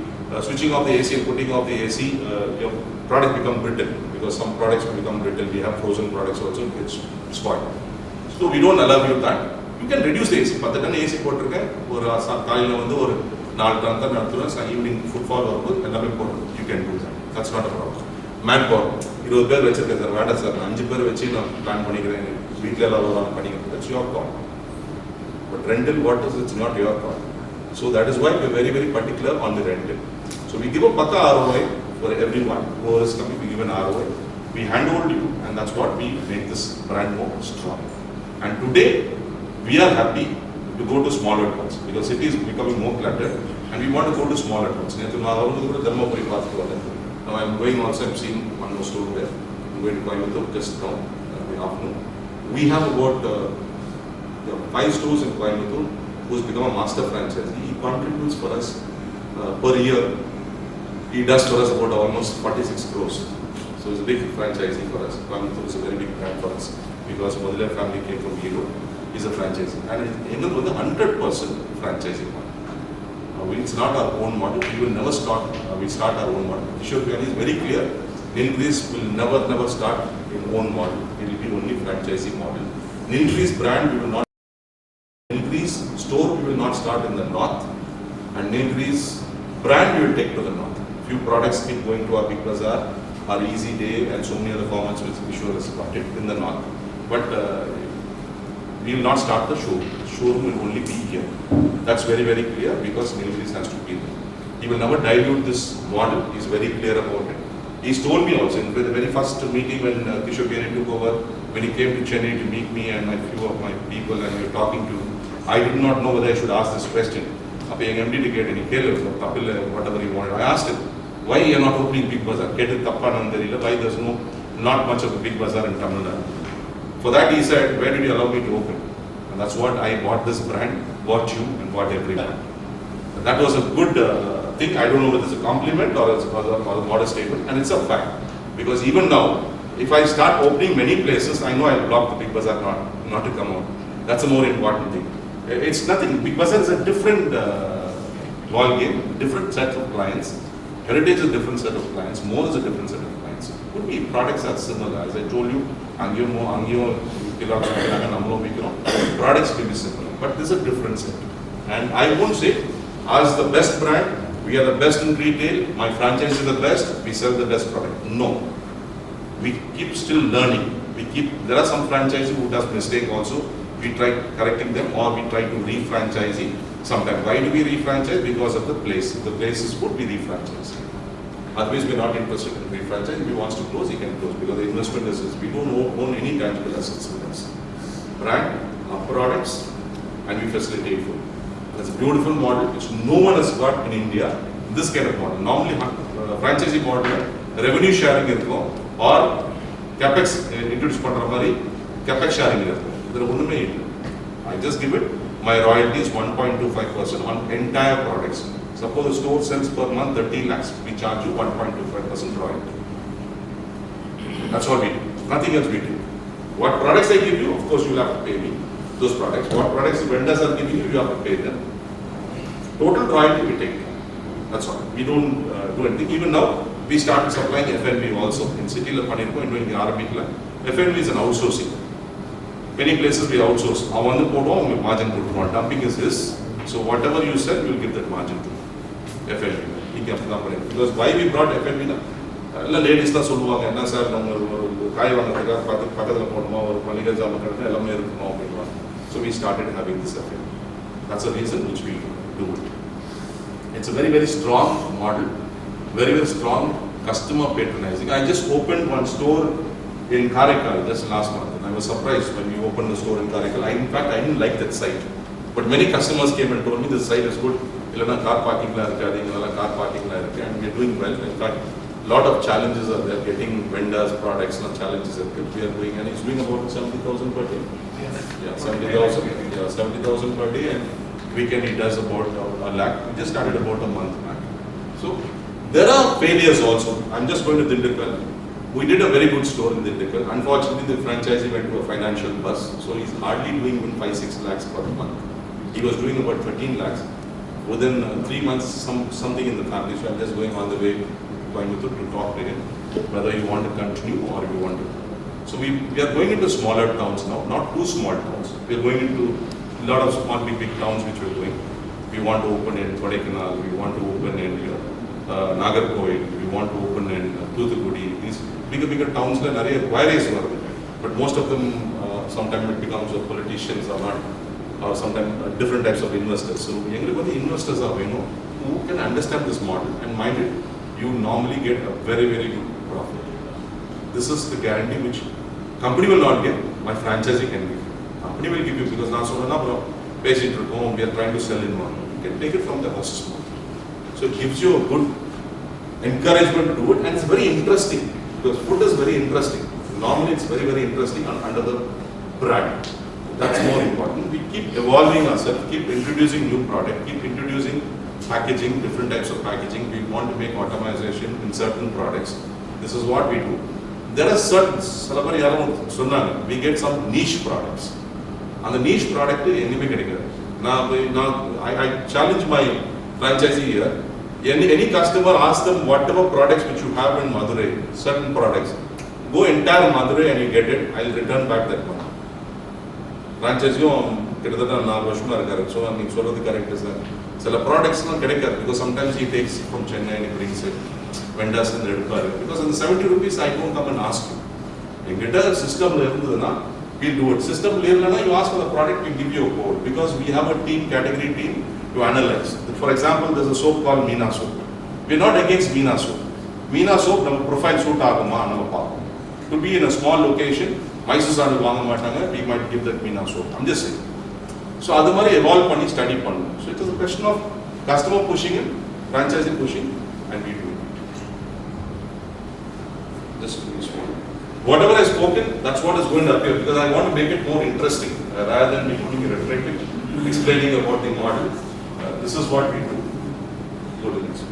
switching off the AC and putting off the AC, your product become brittle because some products become brittle. We have frozen products also which spoil. So we don't allow you that. You can reduce the AC. 10 ton AC போட்டுருக்கேன் ஒரு காலையில வந்து ஒரு 4 ton தான் நடத்துறேன். Evening football வரும்போது எல்லாமே போடுறோம். You can do that. That's not a problem. Manpower 20 பேர் வச்சிருக்கேன் சார், வேண்டாம் சார், 5 பேர் வச்சு நான் பிளான் பண்ணிக்கிறேன், வீட்டில் எல்லாம் பண்ணிக்கிறேன். That's your call. But rental, what is, it's not your call. So that is why we are very, very particular on the rental. So we give a pakka ROI for everyone who is coming. We give an ROI. We handhold you, and that's what we make this brand more strong. And today we are happy to go to smaller towns because city is becoming more cluttered, and we want to go to smaller towns. Now I am going also. I am seeing one more store there. I am going to Coimbatore just now in the afternoon. We have about 5 stores in Coimbatore who has become a master franchisee. He contributes for us per year. He does for us about almost 46 crores. So it's a big franchisee for us. Coimbatore is a very big brand for us because Madurai family came from Hero. He's a franchisee. And it's with a 100% franchisee model. It's not our own model. We will never start. We start our own model. Thiagarajar is very clear. Nilgiris will never start in own model. It will be only franchisee model. Nilgiris brand we will not. Nilgiris store we will not start in the north, and Nilgiris brand we will take to the north. Few products keep going to our big bazaar, our easy day, and so many other formats which Kishore has started in the north. But we will not start the showroom. Showroom will only be here. That's very, very clear because Nilgiris has to be there. He will never dilute this model. He's very clear about it. He's told me also in the very first meeting when Kishore took over, when he came to Chennai to meet me and a few of my people and we were talking to, I did not know whether I should ask this question. Whatever he wanted. I asked him, why you are not opening big bazaar? Why there's not much of a big bazaar in Tamil Nadu? For that he said, where did you allow me to open? And that's what I bought this brand, bought you and bought everyone. That was a good thing. I don't know whether it's a compliment or a modest statement, and it's a fact. Because even now, if I start opening many places, I know I'll block the big bazaar not to come out. That's a more important thing. It's nothing. Big bazaar is a different ball game, different set of clients. Heritage is a different set of clients. More is a different set of clients. Could be products are similar. As I told you, products will be similar, but there's a different set. And I won't say, as the best brand, we are the best in retail, my franchise is the best, we sell the best product. No. We keep still learning. There are some franchisees who does mistake also. We try correcting them or we try to re-franchise sometimes. Why do we re-franchise? Because of the place. If the place is good, we re-franchise. Otherwise, we are not interested in re-franchise. If he wants to close, he can close because the investment is, we don't own any tangible assets with us. Brand, our products, and we facilitate food. That's a beautiful model which no one has got in India, this kind of model. Normally, franchisee model, revenue sharing or capex introduce capex sharing. I just give it, my royalty is 1.25% on entire products. Suppose the store sells per month 30 lakhs, we charge you 1.25% royalty. That's what we do. Nothing else we do. What products I give you, of course you will have to pay me those products. What products the vendors are giving you, you have to pay them. Total royalty we take. That's all. We don't do anything. Even now, we started supplying FNB also. In city la panirukkom, in RMB la. FNB is an outsourcing. Many places we outsource. Avandu podom, we margin kodukrom. Dumping is this. So whatever you sell, we will give that margin to FNB. Because why we brought FNB na? எல்லாம் ladies தான் சொல்லுவாங்க, என்ன sir நம்ம ஒரு காய் வாங்குறதுக்காக பக்கத்தில் போகணுமா, ஒரு மளிகை ஜாமான் கடையில் எல்லாமே இருக்கணும் அப்படின்வாங்க. So we started having this affair. That's the reason which we do it. It's a very, very strong model, very, very strong customer patronizing. I just opened one store in Karaikal just last month, and I was surprised when we opened the store in Karaikal. In fact, I didn't like that site, but many customers came and told me this site is good. Illana car parking la irukku, adingala car parking la irukku, and we are doing well. In fact, lot of challenges are there, getting vendors, products, and challenges are good. We are doing, and it's doing about 70,000 per day. Yeah, 70,000. Yeah, 70,000 per day, and weekend it does about a lakh. We just started about a month back. So there are failures also. I'm just going to Dindigul. We did a very good store in Dindigul. Unfortunately, the franchisee went to a financial bust, so he's hardly doing even 5-6 lakhs per month. He was doing about 13 lakhs. Within 3 months, something in the family. So I'm just going all the way to talk to him whether you want to continue or you want to. So we are going into smaller towns now, not too small towns. We are going into a lot of small, big towns which we are doing. We want to open in Kodaikanal, we want to open in Nagarkoil, we want to open in Thuthukudi. These bigger towns there are inquiries, but most of them sometimes it becomes politicians or not, or sometimes different types of investors. So everybody investors are, who can understand this model and mind it. You normally get a very, very good profit. This is the guarantee which company will not give, my franchisee can give. Company will give you because now so patient at home, we are trying to sell in one. You can take it from the horse's mouth. So it gives you a good encouragement to do it, and it's very interesting because food is very interesting. Normally it's very, very interesting under the brand. That's more important. We keep evolving ourselves, keep introducing new product, keep introducing packaging, different types of packaging. We want to make automation in certain products. This is what we do. There are certain, we get some niche products. And the niche product is now I challenge my franchisee here. Any customer, ask them whatever products which you have in Madurai, certain products, go entire Madurai and you get it, I'll return back that money. Franchisee, so I'm correct is that. So the products not correct because sometimes he takes from Chennai and he brings it, vendors and Thiruparankundram. Because in the 70 rupees I don't come and ask you. You get a system level, we'll do it. System level, you ask for the product, we give you a code because we have a team, category team to analyze. For example, there's a soap called Meena soap. We're not against Meena soap. Meena soap, our profile suit to be in a small location, we might give that Meena soap. I'm just saying. So that's why evolve panni study pannu. So it is a question of customer pushing it, franchisee pushing, and we do it. Just whatever I spoken, that's what is going to appear because I want to make it more interesting rather than becoming rhetoric, explaining about the model. This is what we do. Go to the next.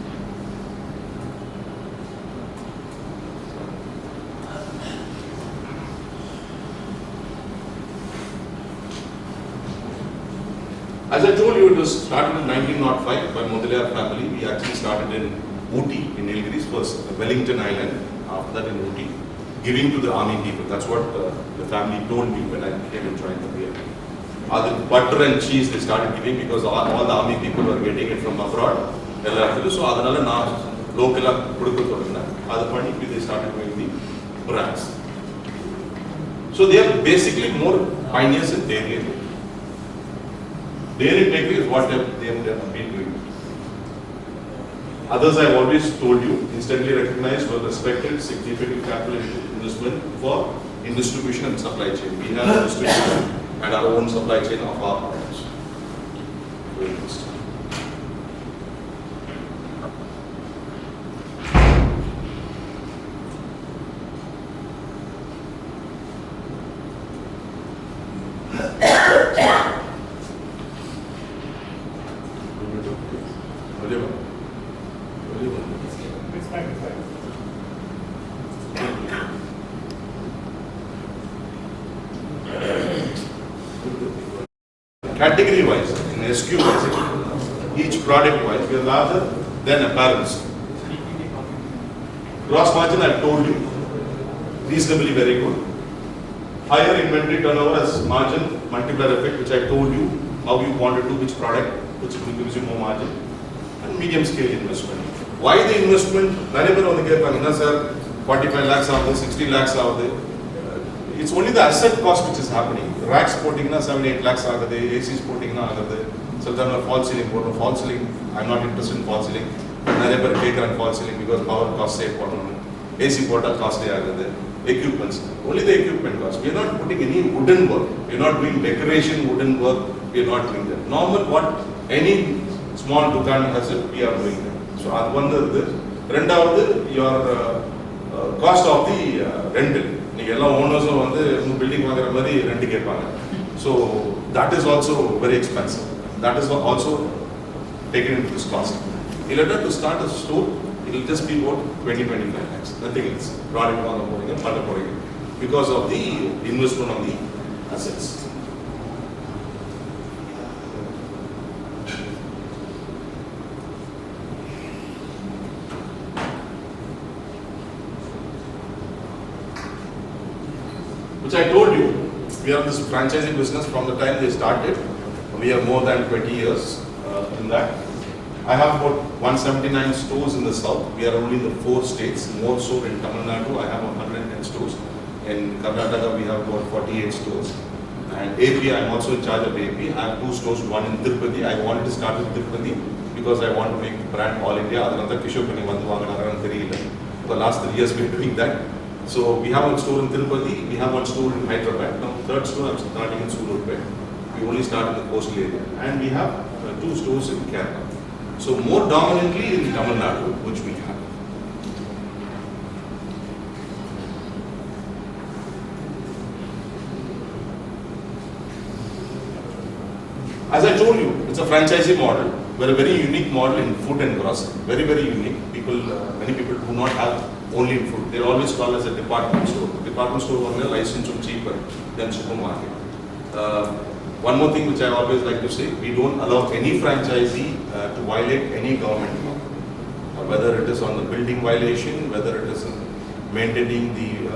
As I told you, it was started in 1905 by Mudaliar family. We actually started in Ooty, in Nilgiris, first Wellington Island, after that in Ooty, giving to the army people. That's what the family told me when I came and joined the BA. The butter and cheese they started giving because all the army people were getting it from abroad. So local they started doing the brands. So they are basically more pioneers in dairy. Dairy bakery is what they have been doing. Others I have always told you, instantly recognized, well respected, significant capital investment for in distribution and supply chain. We have a distribution and our own supply chain of our products. Very interesting. Whatever. category wise, in SQ wise, each product wise, we are larger than apparels. Gross margin, I told you, reasonably very good. Higher inventory turnover as margin multiplier effect, which I told you how you want to do which product, which gives you more margin, and medium scale investment. Why the investment? Many people only get, sir, 45 lakhs out there, 60 lakhs out there. It's only the asset cost which is happening. Racks porting 7-8 lakhs out there, ACs porting so then a false ceiling, I'm not interested in false ceiling. Many people take on false ceiling because power cost save AC portal costly out there. Equipments, only the equipment cost. We are not putting any wooden work. We are not doing decoration wooden work. We are not doing that. Normal what any small dukan has, we are doing that. So that's one of the your cost of the rental. All owners are building rent. So that is also very expensive. That is also taken into this cost. In order to start a store, it will just be about 20-25 lakhs. Nothing else. Because of the investment on the assets. Which I told you, we are in this franchising business from the time they started. We are more than 20 years in that. I have about 179 stores in the south. We are only in the 4 states. More so in Tamil Nadu, I have 110 stores. In Karnataka, we have about 48 stores. And AP, I am also in charge of AP. I have 2 stores, one in Tirupati. I wanted to start with Tirupati because I want to make the brand all India. For the last 3 years, we are doing that. So we have one store in Tirupati, we have one store in Hyderabad. Now, third store, I am starting in Sururpet. We only start in the coastal area. And we have 2 stores in Kerala. So more dominantly in Tamil Nadu, which we have. As I told you, it's a franchisee model. We're a very unique model in food and grocery. Very, very unique. Many people do not have only in food. They always call us a department store. Department store is licensed cheaper than supermarket. One more thing which I always like to say, we don't allow any franchisee to violate any government law. Whether it is on the building violation, whether it is maintaining the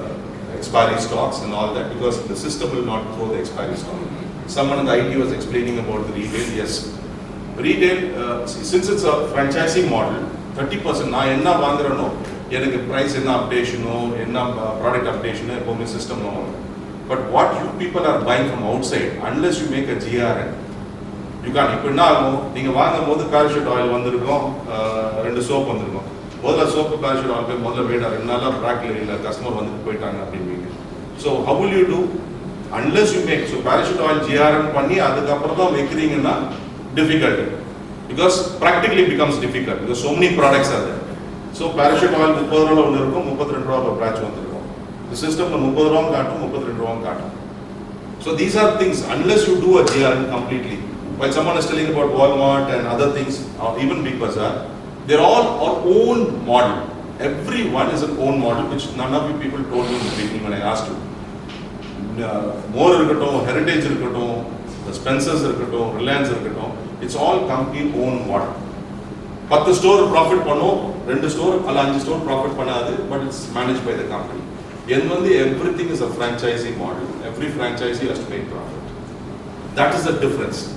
expiry stocks and all that, because the system will not throw the expiry stock. Someone in the IT was explaining about the retail. Yes, retail, since it's a franchising model, 30%, now enna vaangrano, enakku price enna updation, enna product updation, every system no. But what you people are buying from outside, unless you make a GRN, you can't. If you know, you buy a parachute oil, and soap, soap parachute oil, customer. So how will you do? Unless you make, so parachute oil GRN panni, making difficult. Because practically becomes difficult, because so many products are there. So parachute oil, the system so these are things, unless you do a GRN completely. While someone is telling about Walmart and other things, or even Big Bazaar, they're all our own model. Every one is an own model, which none of you people told me in the beginning when I asked you. More Heritage, the Spencer's, Reliance, it's all company own model. But the store profit pano, rent store, alanji store profit panadu, but it's managed by the company. Everything is a franchisee model. Every franchisee has to make profit. That is the difference.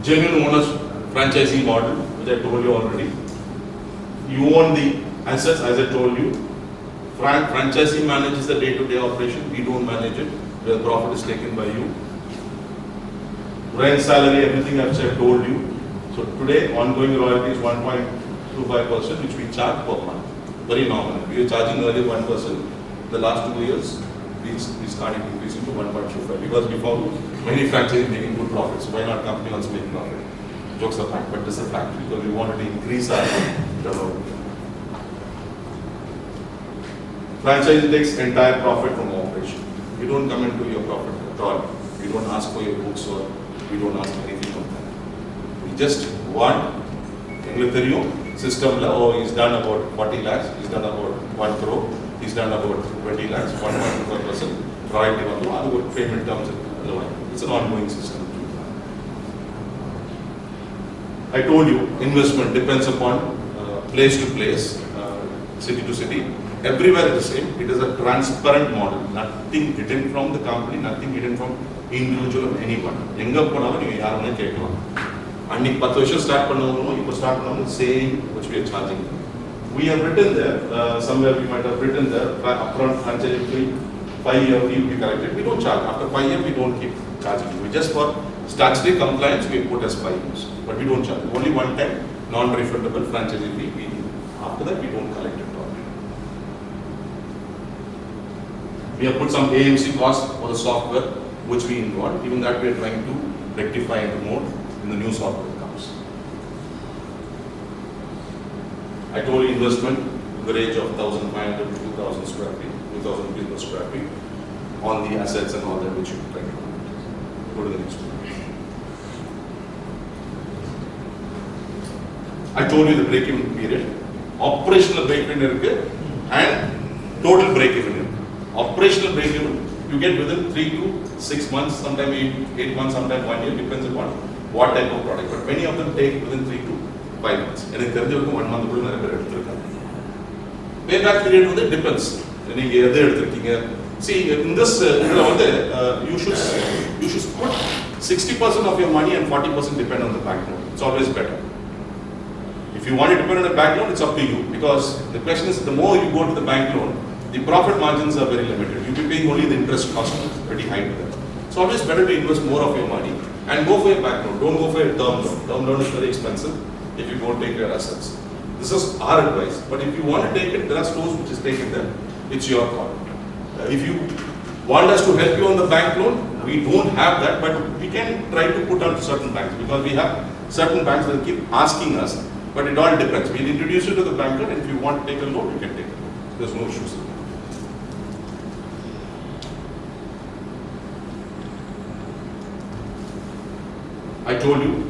Genuine owners franchisee model, which I told you already. You own the assets, as I told you. Franchisee manages the day-to-day operation. We don't manage it. The profit is taken by you. Rent, salary, everything I've told you. So today, ongoing royalty is 1.25%, which we charge per month. Very normal. We were charging earlier 1%. The last 2 years, we started increasing to 1.25 because we found many franchisees making good profits. So why not company also make profit? Jokes apart, but this is a fact because we wanted to increase our turnover. Franchise takes entire profit from operation. We don't come into your profit at all. We don't ask for your books or we don't ask anything from that. We just want system, oh, he's done about 40 lakhs, he's done about 1 crore. He's done about 20 lakhs, 1.25% royalty on the payment terms. It's an ongoing system. I told you, investment depends upon place to place, city to city. Everywhere is the same. It is a transparent model. Nothing hidden from the company, nothing hidden from individual or anyone. Enga ponalum neenga yaarane kekkalam. Annik 10 varsham start pannavum, ipo start pannavum same which we are charging. We have written there, somewhere we might have written there, upfront franchise fee, 5-year fee we collected. We don't charge. After 5 years, we don't keep charging. We just for statutory compliance, we put as 5 years. But we don't charge. Only one time, non-refundable franchise fee. After that, we don't collect it. We have put some AMC cost for the software, which we involved. Even that we are trying to rectify and promote in the new software that comes. I told you investment in the range of 1,500 to 2,000 square feet, 2,000 rupees per square feet on the assets and all that which you try to do. Go to the next one. I told you the break-even period, operational break-even and total break-even. Operational break-even, you get within 3 to 6 months, sometimes 8 months, sometimes 1 year, depends upon what type of product. But many of them take within 3 to 5 months. And in 1 month, payback period depends. See, in this, you should put 60% of your money and 40% depend on the bank loan. It's always better. If you want to depend on a bank loan, it's up to you. Because the question is, the more you go to the bank loan, the profit margins are very limited. You'll be paying only the interest cost, pretty high to them. It's always better to invest more of your money and go for a bank loan. Don't go for a term loan. Term loan is very expensive if you don't take your assets. This is our advice. But if you want to take it, there are stores which is taken there. It's your call. If you want us to help you on the bank loan, we don't have that, but we can try to put on to certain banks because we have certain banks that keep asking us. But it all depends. We'll introduce you to the banker, and if you want to take a loan, you can take a loan. There's no issues. I told you,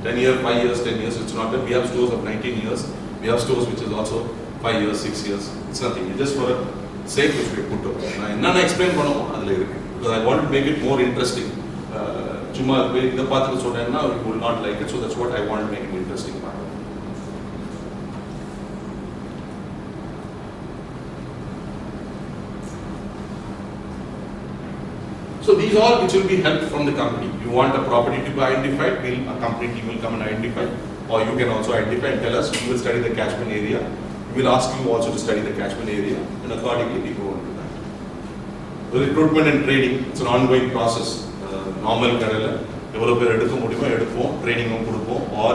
10 years, 5 years, 10 years, it's not that we have stores of 19 years. We have stores which is also 5 years, 6 years. It's nothing. It's just for a sake which we put up. I explain because I want to make it more interesting. You will not like it, so that's what I want to make it interesting part. So these all which will be helped from the company. You want a property to be identified, a company team will come and identify, or you can also identify and tell us. We will study the catchment area. We will ask you also to study the catchment area, and accordingly we go on to that. The recruitment and training, it's an ongoing process. Normal developer training or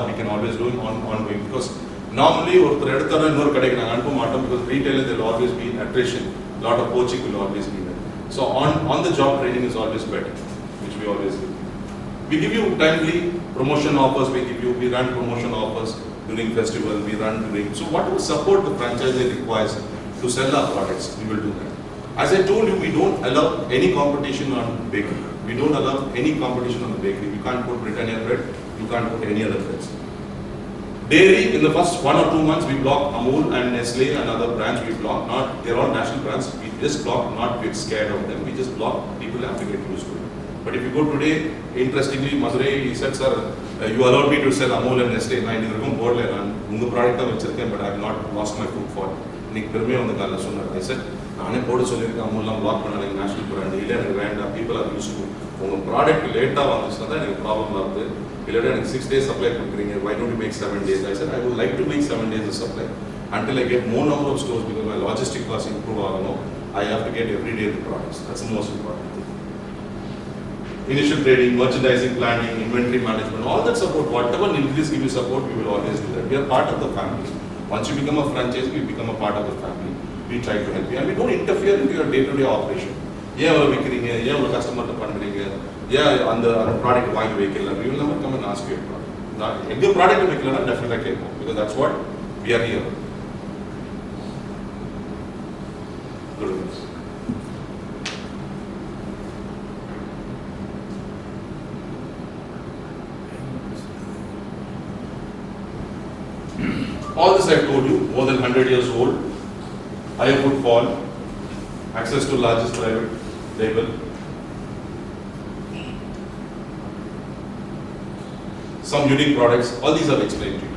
we can always do it ongoing because normally because retail there will always be attrition, a lot of poaching will always be there. So on the job training is always better, which we always do. We give you timely promotion offers, we run promotion offers during festival, we run during, so whatever support the franchisee requires to sell our products, we will do that. As I told you, we don't allow any competition on bakery. We don't allow any competition on the bakery. You can't put Britannia bread, you can't put any other breads. Dairy, in the first 1 or 2 months, we block Amul and Nestle and other brands we block. They're all national brands. We just block, not get scared of them. We just block, people have to get used to it. But if you go today, interestingly, Madurai, he said, sir, you allowed me to sell Amul and Nestle. I but I have not lost my food for it. I said, Amul block national brand. People are used to product later on this problem. 6 days supply, why don't you make 7 days? I said, I would like to make 7 days of supply until I get more number of stores because my logistic costs improve. I have to get every day the products. That's the most important thing. Initial trading, merchandising, planning, inventory management, all that support, whatever Nilgiris give you support, we will always do that. We are part of the family. Once you become a franchise, we become a part of the family. We try to help you and we don't interfere into your day-to-day operation. Customer on the product we will never come and ask you a product. If your product definitely because that's what we are here. Good. All this I have told you, more than 100 years old, higher footfall, access to largest private label, some unique products, all these I've explained to you.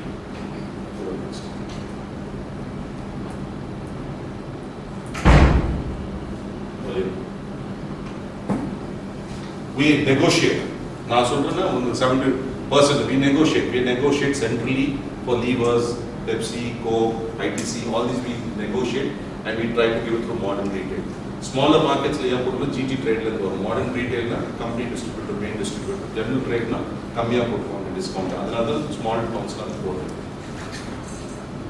We negotiate. Now, 70%, we negotiate centrally for levers, Pepsi, Coke, ITC, all these we negotiate and we try to give it through modern retail. Smaller markets, GT trade, modern retail, company distributor, main distributor, general trade, discount. Another small towns,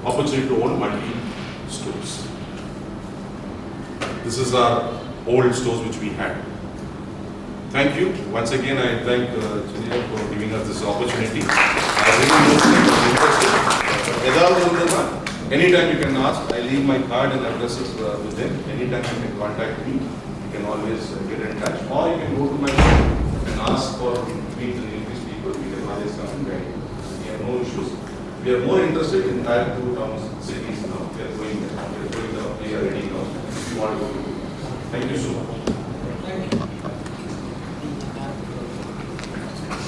opportunity to own multi-stores. This is our old stores which we had. Thank you. Once again, I thank Chinya for giving us this opportunity. I really was interested. Anytime you can ask, I leave my card and addresses with them. Anytime you can contact me, you can always get in touch. Or you can go to my shop and ask for meet the Nilgiris people. We can always come and guide you. We have no issues. We are more interested in tier 2 towns, cities now. We are going there. We are ready now. If you want to go to. Thank you so much. Thank you.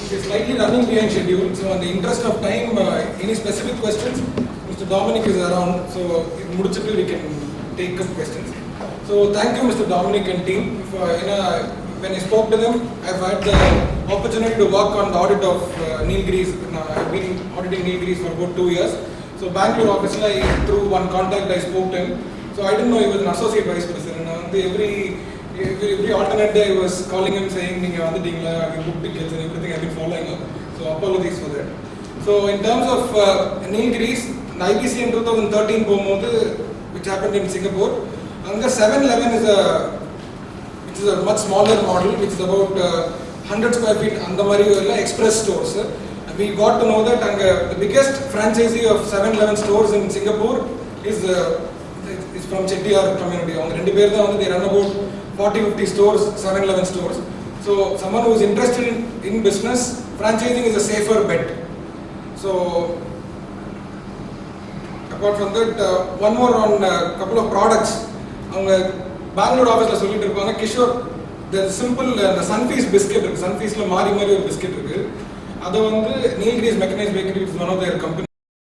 It's slightly running behind schedule, so in the interest of time, any specific questions? Mr. Dominic is around, so we can take up questions. So thank you, Mr. Dominic and team. When I spoke to them, I've had the opportunity to work on the audit of Nilgiris. I've been auditing Nilgiris for about 2 years. So Bangalore office, through one contact I spoke to him. So I didn't know he was an associate vice president. Every alternate day I was calling him saying, you book tickets and everything. I've been following up. So apologies for that. So in terms of Nilgiris, IBC in 2013 which happened in Singapore, and the 7-Eleven which is a much smaller model, which is about 100 square feet express stores. We got to know that the biggest franchisee of 7-Eleven stores in Singapore is from Chettiar community. They run about 40-50 stores, 7-Eleven stores. So someone who is interested in business, franchising is a safer bet. So apart from that, one more on a couple of products. Bangalore office Kishore, there's simple the Sunfeast biscuit. Sunfeast la mari biscuit. That's Nilgiris Mechanized Bakery, which is one of their companies.